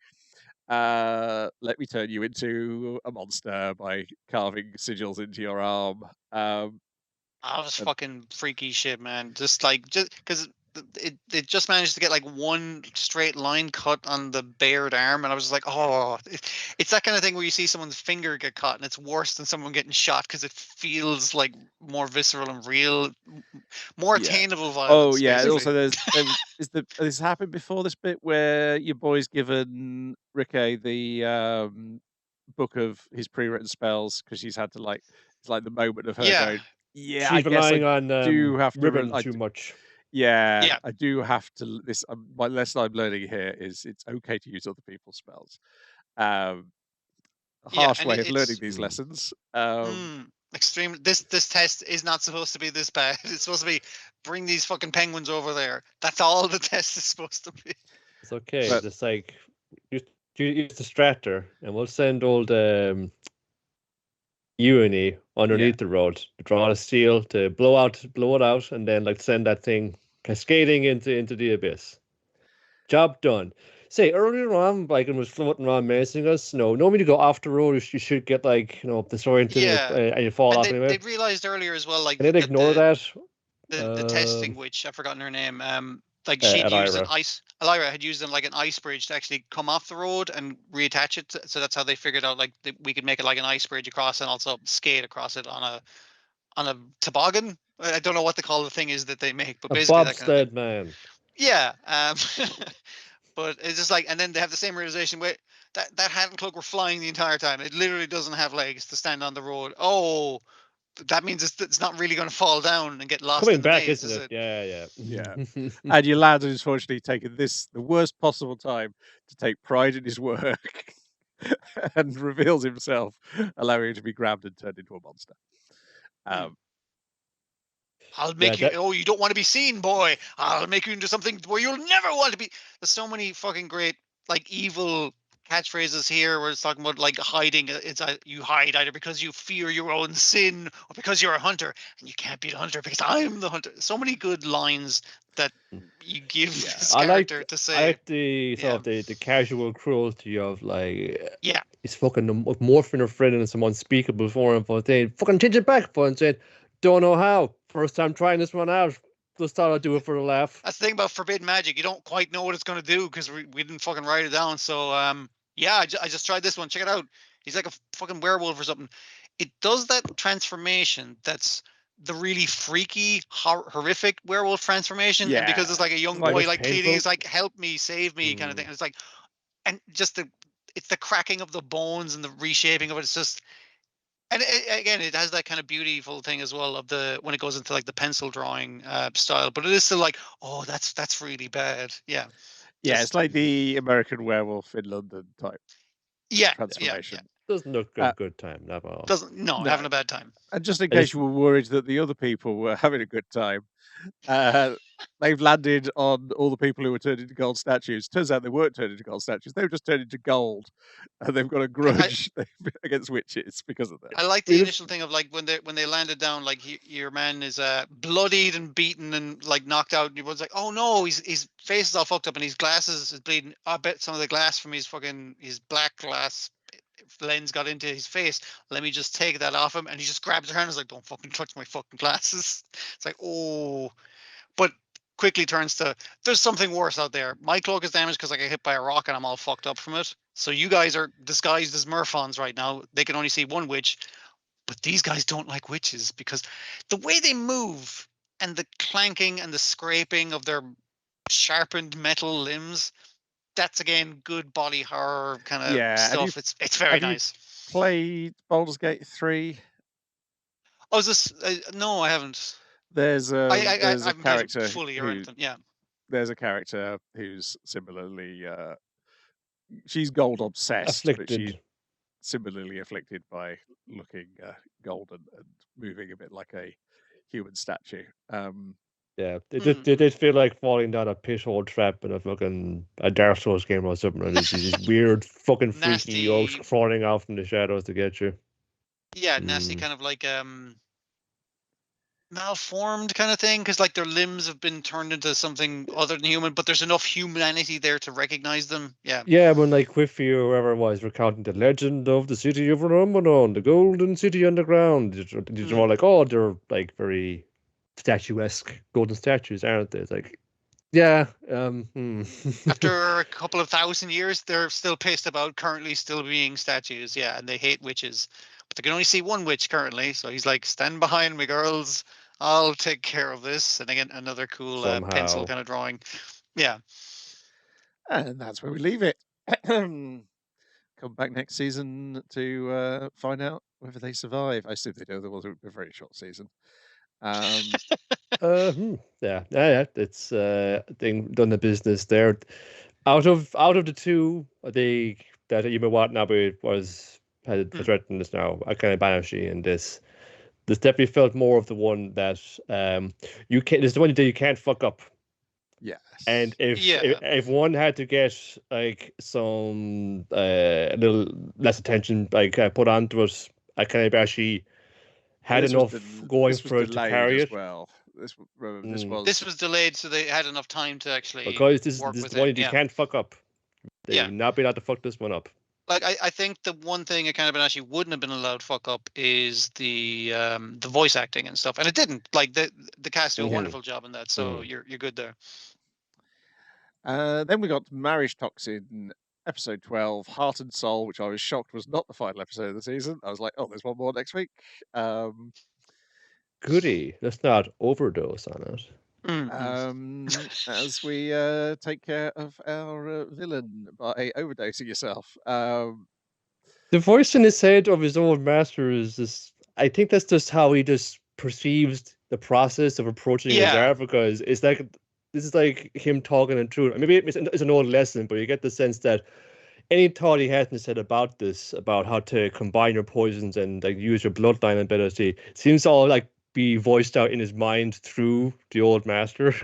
Let me turn you into a monster by carving sigils into your arm. That was fucking freaky shit, man. Just because it just managed to get like one straight line cut on the bared arm, and I was just like, oh, it's that kind of thing where you see someone's finger get cut, and it's worse than someone getting shot because it feels like more visceral and real, more attainable violence. Oh yeah, basically. and also this happened before this bit where your boy's given Rikke the book of his pre-written spells because she's had to it's like the moment of her going. Yeah, she's relying on do have ribbon too much. Yeah, I do have to. My lesson I'm learning here is it's okay to use other people's spells. Harsh way of learning these lessons. Extreme. This test is not supposed to be this bad. It's supposed to be bring these fucking penguins over there. That's all the test is supposed to be. It's okay. Just like use the Stratter, and we'll send old Uni underneath the road to draw the steel to blow it out, and then send that thing cascading into the abyss. Job done. Say earlier on, it was floating around menacing us. No, nobody to go off the road. You should get disoriented and you fall off anyway. They realized earlier as well, and they'd ignore that. The testing witch, I've forgotten her name. She'd used Elira had used an ice bridge to actually come off the road and reattach it. So that's how they figured out we could make it like an ice bridge across and also skate across it on a toboggan. I don't know what the thing is that they make, but basically that kind of thing. Man. Yeah. But it's just and then they have the same realization. Wait, that hat and cloak were flying the entire time. It literally doesn't have legs to stand on the road. Oh, that means it's not really going to fall down and get lost. Coming in the back, maze, isn't it? Yeah. And your lad has unfortunately taken the worst possible time to take pride in his work and reveals himself, allowing him to be grabbed and turned into a monster. I'll make you. Oh, you don't want to be seen, boy. I'll make you into something where you'll never want to be. There's so many fucking great evil catchphrases here where it's talking about hiding. It's you hide either because you fear your own sin or because you're a hunter, and you can't be the hunter because I'm the hunter. So many good lines that you give this character to say. I like the the casual cruelty of he's fucking morphing her friend into some unspeakable form, but then fucking change it back and said, don't know how. First time trying this one out. Just thought I'd do it for a laugh. That's the thing about forbidden magic. You don't quite know what it's going to do because we didn't fucking write it down. So, I just tried this one. Check it out. He's like a fucking werewolf or something. It does that transformation that's the really freaky, horrific werewolf transformation. Yeah. And because it's a young boy pleading, it's help me, save me kind of thing. And it's and just it's the cracking of the bones and the reshaping of it. It's just... And it has that kind of beautiful thing as well of when it goes into the pencil drawing style, but it is still that's really bad. Yeah. It's like the American Werewolf in London type. Transformation. Doesn't look good time, not at all. No, having a bad time. And just in case you were worried that the other people were having a good time, they've landed on all the people who were turned into gold statues. Turns out they weren't turned into gold statues; they were just turned into gold, and they've got a grudge against witches because of that. I like the initial thing of when they landed down, your man is bloodied and beaten and knocked out, and everyone's like, oh no, his face is all fucked up and his glasses is bleeding. I bet some of the glass from his black glass lens got into his face. Let me just take that off him, and he just grabs her hand and is like, don't fucking touch my fucking glasses. It's like, oh, but quickly turns to, there's something worse out there. My cloak is damaged because I got hit by a rock and I'm all fucked up from it. So you guys are disguised as Murphons right now. They can only see one witch, but these guys don't like witches because the way they move and the clanking and the scraping of their sharpened metal limbs, that's again good body horror kind of stuff. It's very nice. played Baldur's Gate 3? Oh, is this? No, I haven't. There's a character fully or anything. Yeah. There's a character who's similarly she's gold obsessed, but she's similarly afflicted by looking golden and moving a bit like a human statue. Yeah, it did feel like falling down a pit hole trap in a Dark Souls game or something. And it's these weird fucking freaky oaks crawling out from the shadows to get you. Yeah, nasty kind of like malformed kind of thing, because like their limbs have been turned into something other than human, but there's enough humanity there to recognize them. Yeah, when like Quiffy or whoever it was recounting the legend of the city of Ramadan, the golden city underground, you're all like, oh, they're like very statuesque golden statues, aren't they? It's like, yeah. After a couple of 1,000 years, they're still pissed about currently still being statues. Yeah, and they hate witches. But they can only see one witch currently, so he's like, stand behind me, girls. I'll take care of this. And again, another cool pencil kind of drawing. Yeah. And that's where we leave it. Come back next season to find out whether they survive. I assume they do. There was a very short season. Yeah. It's done the business there. Out of the two, I think that Ima Watanabe had threatened us now. Akane Banashi and this definitely felt more of the one that you can't. It's the one that you can't fuck up. Yes. And if one had to get like some a little less attention put onto it, Akane Banashi had enough going for it to carry it. Well, this was delayed, so they had enough time to actually. Because this is the one you can't fuck up. They've not been allowed to fuck this one up. Like I think the one thing Akane Banashi wouldn't have been allowed to fuck up is the voice acting and stuff, and it didn't. Like the cast did a wonderful job in that, so you're good there. Then we got Marriage Toxin, episode 12, Heart and Soul, which I was shocked was not the final episode of the season. I was like, oh, there's one more next week. Goody. Let's not overdose on it. As we take care of our villain by overdosing yourself. The voice in his head of his old master is just, I think that's just how he just perceives the process of approaching his art, because it's like, this is like him talking it through. Maybe it's an old lesson, but you get the sense that any thought he hasn't said about this, about how to combine your poisons and like use your bloodline ability, seems to all like be voiced out in his mind through the old master.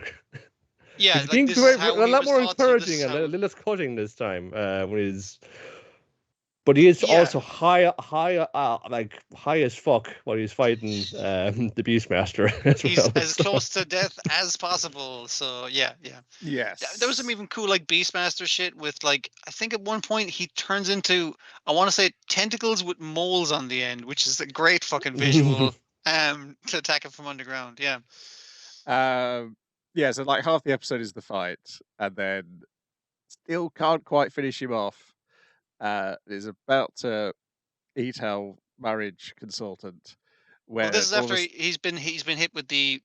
Yeah, he's being a lot more encouraging and a little less cutting this time. But he is also high as fuck while he's fighting the Beastmaster. He's as close to death as possible. So yeah. Yes. There was some even cool like Beastmaster shit with like, I think at one point he turns into, I want to say, tentacles with moles on the end, which is a great fucking visual to attack him from underground. Yeah. So like half the episode is the fight, and then still can't quite finish him off. Is about to eat our marriage consultant. Where this is after he's been hit with the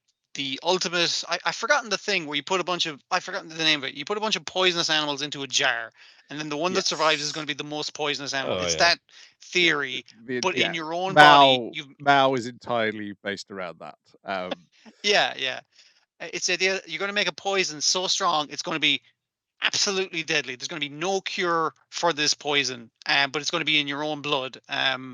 ultimate. I've forgotten the thing where you put I've forgotten the name of it. You put a bunch of poisonous animals into a jar, and then the one that survives is going to be the most poisonous animal. It's that theory, but in your own body. Mao is entirely based around that. Yeah. It's the idea you're going to make a poison so strong it's going to be absolutely deadly. There's going to be no cure for this poison, but it's going to be in your own blood.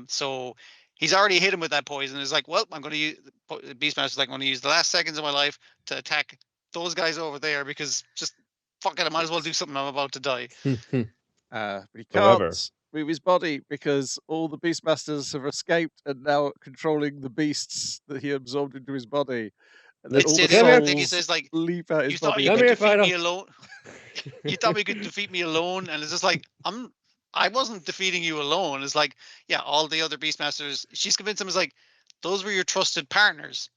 So he's already hit him with that poison. It's like, well, I'm going to use Beastmaster's like, I'm going to use the last seconds of my life to attack those guys over there, because just fuck it, I might as well do something. I'm about to die. But he can't move his body because all the Beastmasters have escaped and now controlling the beasts that he absorbed into his body. And then all the souls he says, like, leap out his body. You thought you could defeat me alone. You thought we could defeat me alone, and it's just like, I wasn't defeating you alone. It's like, yeah, all the other Beastmasters. She's convinced him, is like, those were your trusted partners,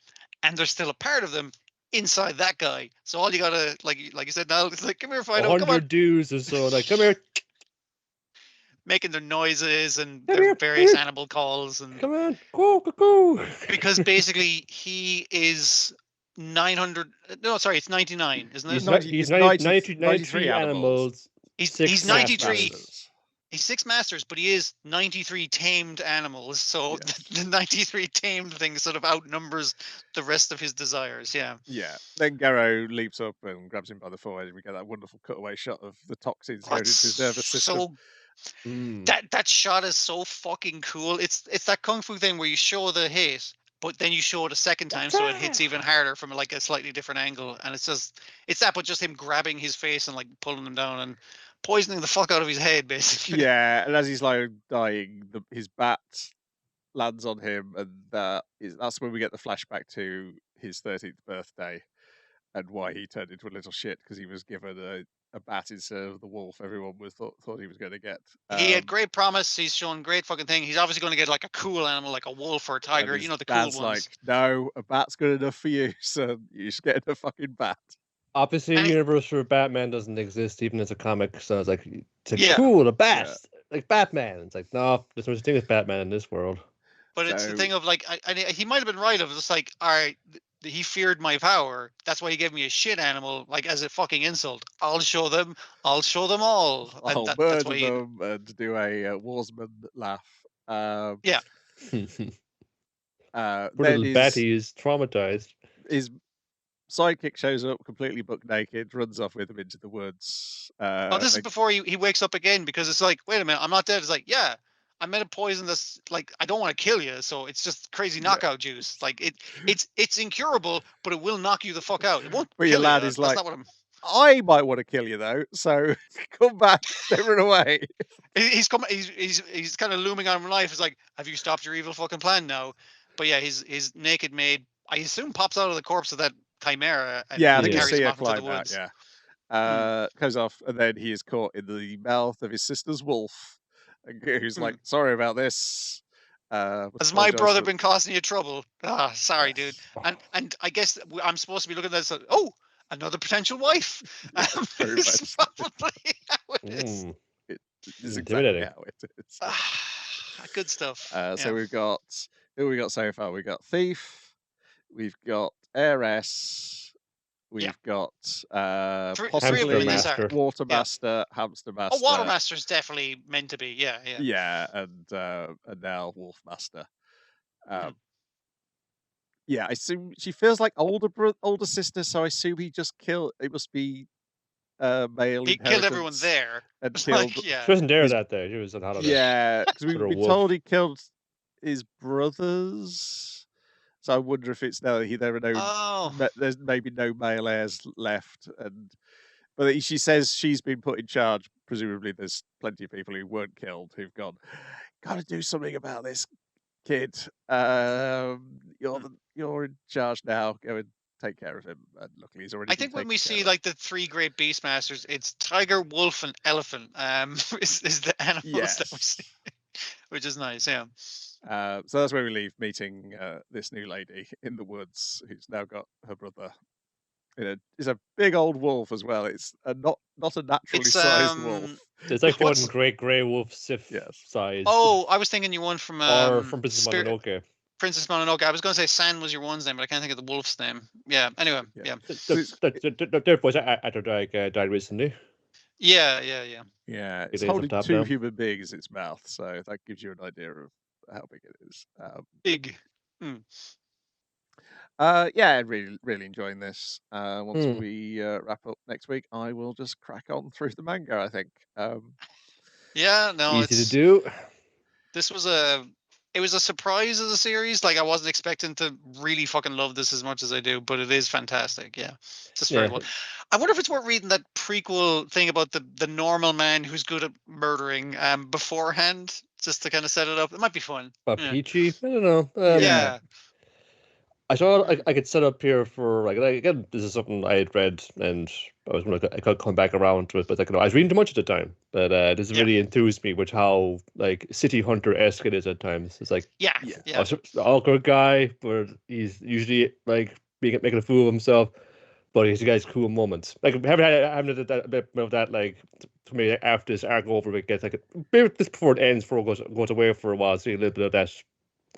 and there's still a part of them inside that guy. So all you gotta, like you said, now it's like, come here, Fido, come on. 100 dudes or so, like, come here. Making their noises and their various animal calls, and come on, go. Because basically he is 900. No, sorry, it's 99, isn't it? He's 93 animals. He's 93. He's 6 masters, but he is 93 tamed animals. So the 93 tamed thing sort of outnumbers the rest of his desires. Yeah. Yeah. Then Garrow leaps up and grabs him by the forehead, and we get that wonderful cutaway shot of the toxins going into his nervous system. That shot is so fucking cool. It's that kung fu thing where you show the hit, but then you show it a second time, so it hits even harder from like a slightly different angle. And it's that, but just him grabbing his face and like pulling him down and poisoning the fuck out of his head, basically. Yeah, and as he's like dying, his bat lands on him, and that's when we get the flashback to his 13th birthday and why he turned into a little shit, because he was given a bat instead of the wolf everyone thought he was going to get. He had great promise. He's shown great fucking thing. He's obviously going to get like a cool animal, like a wolf or a tiger. You know, the cool ones. Like, no, a bat's good enough for you, so you should get a fucking bat. Opposite universe where Batman doesn't exist even as a comic, so it's like, cool, a bat, like Batman. It's like, no, there's no such thing as Batman in this world. But it's the thing of like, he might have been right of just like, all right, he feared my power. That's why he gave me a shit animal, like as a fucking insult. I'll show them all. I'll murder them and do a warsman laugh. Yeah. Little Batty is traumatized. His sidekick shows up completely buck naked, runs off with him into the woods. This is before he wakes up again, because it's like, wait a minute, I'm not dead. It's like, yeah, I made a poison that's like, I don't want to kill you, so it's just crazy knockout juice. Like it's incurable, but it will knock you the fuck out. It won't. But your lad is like, I might want to kill you though, so come back, don't run away. He's kind of looming on life. It's like, have you stopped your evil fucking plan now? But yeah, his naked maid, I assume, pops out of the corpse of that chimera. And I think you see her climb out. Yeah, goes off, and then he is caught in the mouth of his sister's wolf, who's like, "Sorry about this. Has my brother been causing you trouble? Ah, sorry, dude." And I guess I'm supposed to be looking at this. Oh, another potential wife. It's probably how it is. It is exactly how it is. Good stuff. So we've got who we got so far. We got Thief. We've got Heiress. We've got possibly Watermaster, Hamster Master. Oh, Watermaster's definitely meant to be. Yeah. Yeah, and now Wolfmaster. Yeah, I assume she feels like older sister, so I assume he just killed. It must be male. He killed everyone there. And killed. She wasn't there that day. She was on holiday. Yeah, because we've been told he killed his brothers. So I wonder if it's now there's maybe no male heirs left, but she says she's been put in charge. Presumably, there's plenty of people who weren't killed who've gone, gotta do something about this kid. You're in charge now. Go and take care of him. And luckily, he's already. I think when we see like the 3 great Beastmasters, it's tiger, wolf, and elephant. Is the animals that we see, which is nice. Yeah. So that's where we leave, meeting this new lady in the woods who's now got her brother. It's a big old wolf as well. It's not a naturally sized wolf. It's like one great grey wolf Sif size. Oh, I was thinking you one from Princess Mononoke. Princess Mononoke. I was going to say San was your one's name, but I can't think of the wolf's name. Yeah. Anyway. Yeah. Their voice actor died recently. Yeah. Yeah. It's holding 2 human beings in its mouth, so that gives you an idea of how big it is. Big. Yeah, really enjoying this. Once we wrap up next week, I will just crack on through the manga, I think. Easy to do. This was it was a surprise as a series. Like, I wasn't expecting to really fucking love this as much as I do, but it is fantastic. Yeah, it's just very well. I wonder if it's worth reading that prequel thing about the normal man who's good at murdering beforehand, just to kind of set it up. It might be fun. Peachy? I don't know. I thought I could set up here for, like, again, this is something I had read and I could come back around to it, but I was reading too much at the time. But this really enthused me with how, like, City Hunter-esque it is at times. It's like, awkward guy, but he's usually, like, making a fool of himself, but he's a guy's cool moments. Like, having a bit of that, like, for me, after this arc over, it gets, like, this before it ends, before it goes away for a while, see a little bit of that,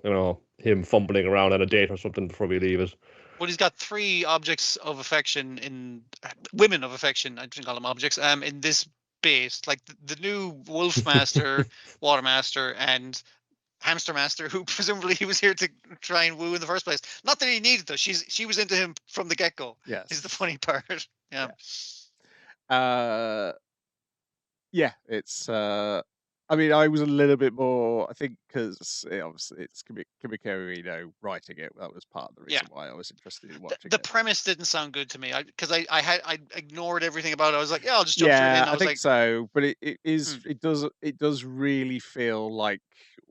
you know, him fumbling around on a date or something before we leave it. Well, he's got 3 objects of affection women of affection. I shouldn't call them objects. In this based. Like the new Wolf Master, Water Master, and Hamster Master, who presumably he was here to try and woo in the first place. Not that he needed though. She was into him from the get-go. Yes. Is the funny part. Yeah. Yeah, it's. I mean, I was a little bit more. I think because obviously it's Kimiko Ueno writing it. That was part of the reason why I was interested in watching the it. premise didn't sound good to me because I ignored everything about it. I was like, yeah, I'll just jump straight in. I think so, but it is. It does really feel like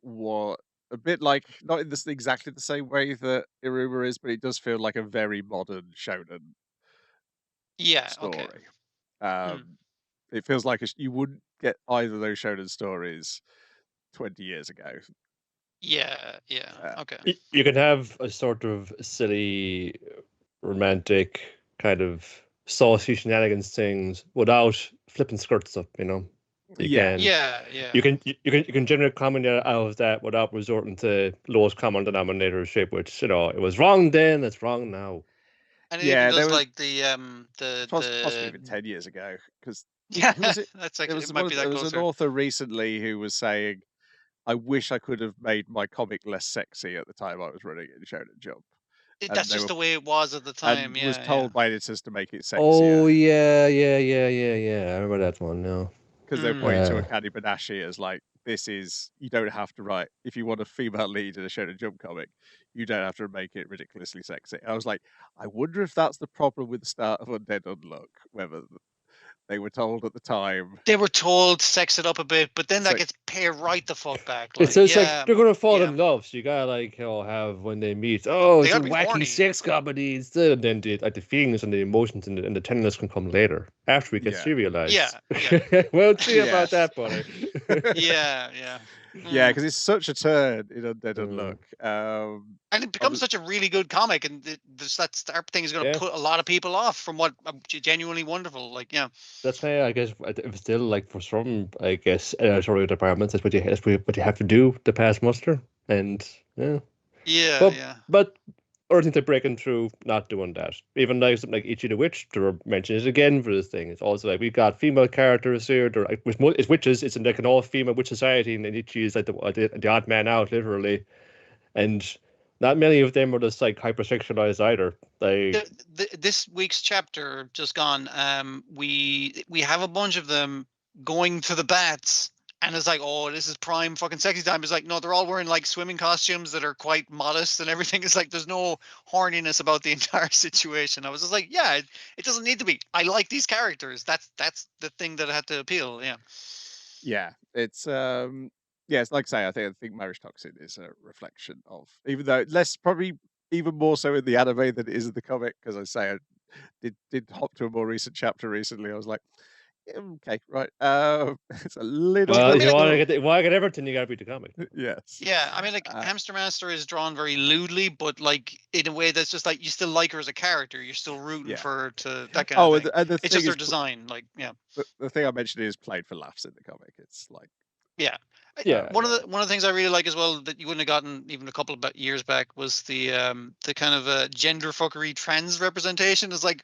what. A bit like, not in exactly the same way that Iruma is, but it does feel like a very modern shonen story. Okay. It feels like you wouldn't get either of those shonen stories 20 years ago. Yeah. Okay. You can have a sort of silly, romantic, kind of saucy shenanigans things without flipping skirts up, you know. You can generate comedy out of that without resorting to lowest common denominator shape, which it was wrong then, it's wrong now. And it even does like the possibly even 10 years ago, because that's actually it might be that there closer. was an author recently who was saying, "I wish I could have made my comic less sexy at the time I was running in Shonen Jump." That's just the way it was at the time. And was told by editors to make it sexier. Oh yeah. I remember that one now. Because they're pointing to Akane Banashi as like, this is, you don't have to write, if you want a female lead in a Shonen Jump comic, you don't have to make it ridiculously sexy. I was like, I wonder if that's the problem with the start of Undead Unluck, whether they were told at the time. They were told sex it up a bit, but then that gets paid right the fuck back. Like, it's like they're gonna fall in love, so you gotta have when they meet. Oh, it's a wacky sex comedy instead, and then the feelings and the emotions and the tenderness can come later after we get serialized. Yeah. We'll see about that, buddy. Yeah. Yeah, because it's such a turn in Undead Unluck. And it becomes such a really good comic, and that start thing is going to put a lot of people off from what genuinely wonderful. Like, that's why I guess it's still like for some, I guess, editorial departments, that's what you have to do to pass muster, and But other things are breaking through, not doing that. Even like something like Ichi the Witch, to mention it again for this thing. It's also like we've got female characters here. They're like it's witches. It's like an all-female witch society, and Ichi is like the odd man out, literally. And not many of them are just like hypersexualized either. Like this week's chapter just gone. We have a bunch of them going to the bats. And it's like, oh, this is prime fucking sexy time. It's like, no, they're all wearing like swimming costumes that are quite modest and everything. It's like, there's no horniness about the entire situation. I was just like, yeah, it doesn't need to be. I like these characters. That's the thing that had to appeal. Yeah. Yeah. It's, it's like I say, I think Marriage Toxin is a reflection of, even though less, probably even more so in the anime than it is in the comic. Because I say, I did hop to a more recent chapter recently. I was like, okay, right. It's a little. Well, if you want to get everything, you got to read the comic. Yes. Yeah, I mean, like Hamster Master is drawn very lewdly, but like in a way that's just like you still like her as a character. You're still rooting for her to that kind of thing. And it's just her design, like The thing I mentioned is played for laughs in the comic. It's like One of the things I really like as well that you wouldn't have gotten even a couple of years back was the kind of gender fuckery trans representation. Is like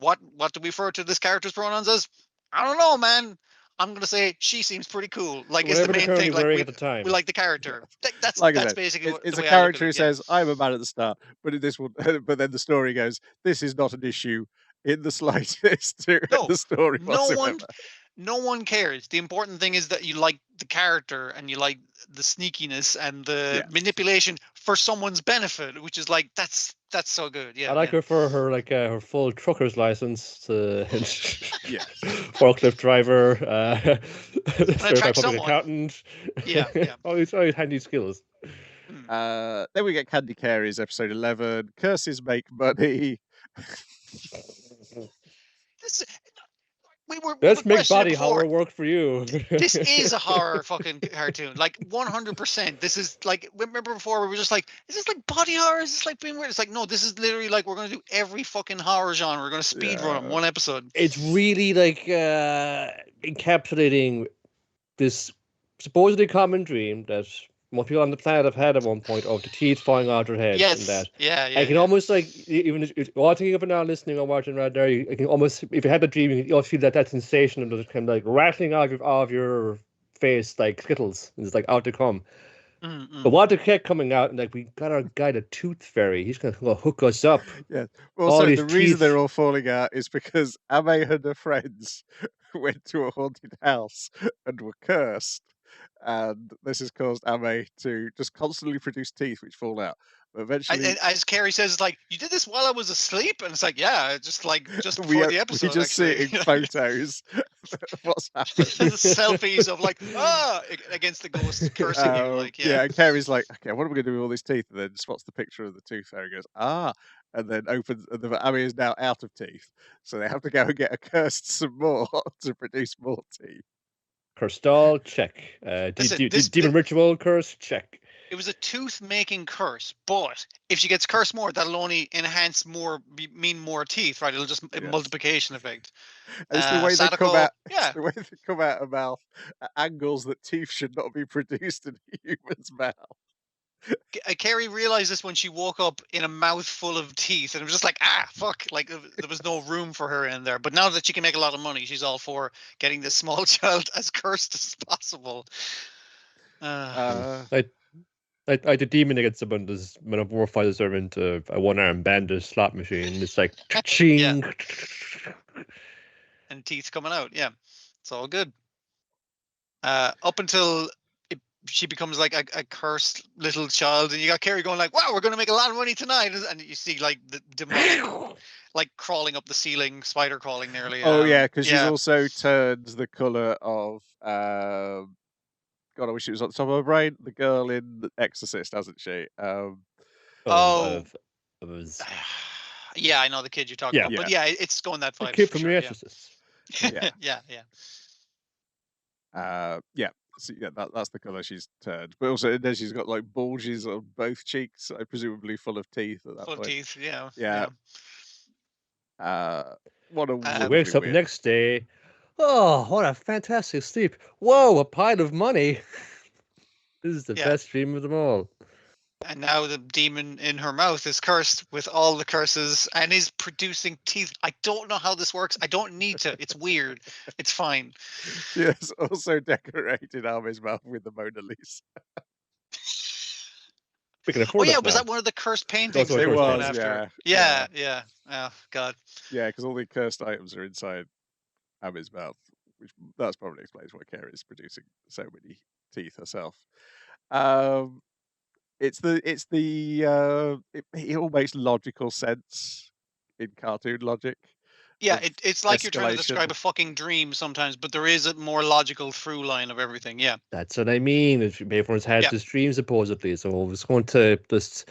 what do we refer to this character's pronouns as? I don't know, man. I'm gonna say she seems pretty cool. Like it's the main thing. Like we like the character. That's basically it's a character who says, "I'm a man" at the start, but in this one, but then the story goes, "This is not an issue in the slightest." The story. No one cares. The important thing is that you like the character and you like the sneakiness and the manipulation for someone's benefit, which is like that's so good. Yeah, I like her for her her full trucker's license, forklift driver, certified public accountant. Yeah. all these handy skills. Then we get Candy Carey's episode 11. Curses make money. Let's make body horror work for you. This is a horror fucking cartoon, like 100%. This is like, remember before we were just like, is this like body horror? Is this like being weird? It's like, no, this is literally like we're gonna do every fucking horror genre. We're gonna speed run one episode. It's really like encapsulating this supposedly common dream that most people on the planet have had at one point of the teeth falling out their head. Yes. And that. Yeah. I can almost even if you're thinking of it now, listening or watching right there, you can almost, if you had the dream, you almost feel that sensation of just kind of rattling out of your face like Skittles. And it's out to come. Mm-mm. But Walter kept coming out, and we got our guy, the Tooth Fairy. He's going to hook us up. Yeah. Also, the reason they're all falling out is because Ame and her friends went to a haunted house and were cursed. And this has caused Ame to just constantly produce teeth which fall out. But eventually, as Carrie says, it's you did this while I was asleep, and it's yeah, just before the episode. We just see it in photos. What's happening? Selfies of against the ghost cursing you, yeah. And Carrie's like, okay, what are we going to do with all these teeth? And then spots the picture of the tooth fairy, and goes, and then opens. And the Ame is now out of teeth, so they have to go and get cursed some more to produce more teeth. Cursed doll, check. Demon ritual, curse, check. It was a tooth-making curse, but if she gets cursed more, that'll only enhance mean more teeth, right? It'll just multiplication effect. It's the way they come out. Yeah, the way they come out of mouth at angles that teeth should not be produced in a human's mouth. Carrie realized this when she woke up in a mouth full of teeth, and it was just fuck, there was no room for her in there. But now that she can make a lot of money, she's all for getting this small child as cursed as possible. I the demon against someone does metamorphose herself into a one-arm bandit slot machine. It's ching, and teeth coming out. Yeah, it's all good. Up until she becomes a cursed little child, and you got Carrie going wow, we're going to make a lot of money tonight, and you see the demonic crawling up the ceiling, spider crawling nearly. Oh yeah, because she's also turned the color of God, I wish it was on the top of her brain. The girl in The Exorcist, hasn't she? Yeah, I know the kid you're talking about. But it's going that vibe. The kid from The Exorcist. Yeah. So, that's the color she's turned. But also, then she's got bulges on both cheeks, presumably full of teeth at that point. Full of teeth, yeah. What a wakes up next day. Oh, what a fantastic sleep. Whoa, a pile of money. This is the best dream of them all. And now the demon in her mouth is cursed with all the curses and is producing teeth. I don't know how this works. I don't need to. It's weird. It's fine. She has also decorated Ame's mouth with the Mona Lisa. Was that one of the cursed paintings? It was, after? Yeah. Oh, God. Yeah, because all the cursed items are inside Ame's mouth, which that's probably explains why Carrie is producing so many teeth herself. It all makes logical sense in cartoon logic. Yeah, it's like you're trying to describe a fucking dream sometimes, but there is a more logical through line of everything. Yeah, that's what I mean. Everyone's had this dream supposedly, so I was going to just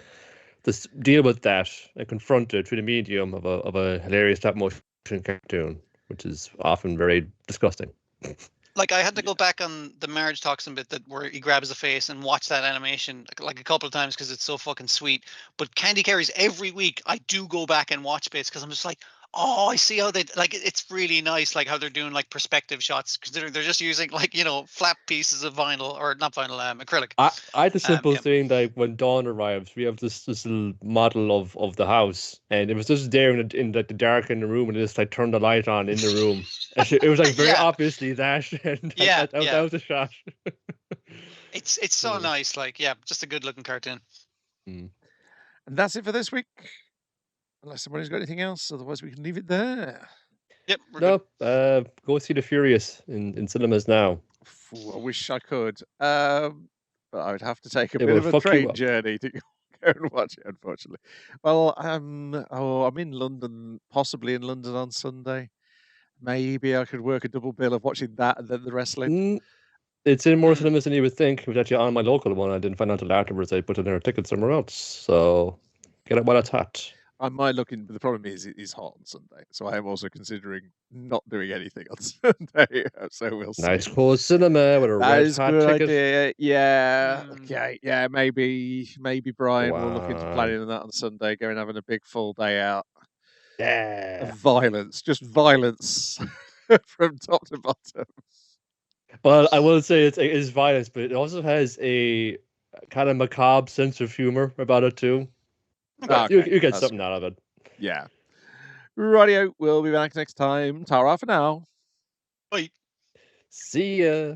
deal with that and confront it through the medium of a hilarious stop motion cartoon, which is often very disgusting. I had to go back on the Marge Toxin bit where he grabs the face and watch that animation a couple of times because it's so fucking sweet. But Candy Carries, every week I do go back and watch bits because I'm just I see how they it's really nice how they're doing perspective shots, considering they're just using flat pieces of vinyl, or not vinyl, acrylic. I had the simple thing that when Dawn arrives, we have this little model of the house, and it was just there in the dark in the room, and it just turned the light on in the room. It was very obviously that, and that was a shot. It's so nice, just a good looking cartoon. And that's it for this week. Unless somebody's got anything else, otherwise we can leave it there. Yep. Go see The Furious in cinemas now. I wish I could, but I would have to take a bit of a train journey to go and watch it, unfortunately. Well, I'm in London, possibly in London on Sunday. Maybe I could work a double bill of watching that and then the wrestling. It's in more cinemas than you would think. It was actually on my local one. I didn't find out until afterwards. I put in a ticket somewhere else. So get it while it's hot. I might look in, but the problem is it is hot on Sunday, so I am also considering not doing anything on Sunday. So we'll see. Nice cool cinema with a red hot ticket. Idea. Yeah. Okay. Yeah. Maybe Brian will look into planning that on Sunday, going having a big full day out. Yeah. Violence, just violence from top to bottom. Well, I will say it is violence, but it also has a kind of macabre sense of humor about it too. Okay. You get something out of it. Yeah. Radio, we'll be back next time. Ta-ra for now. Bye. See ya.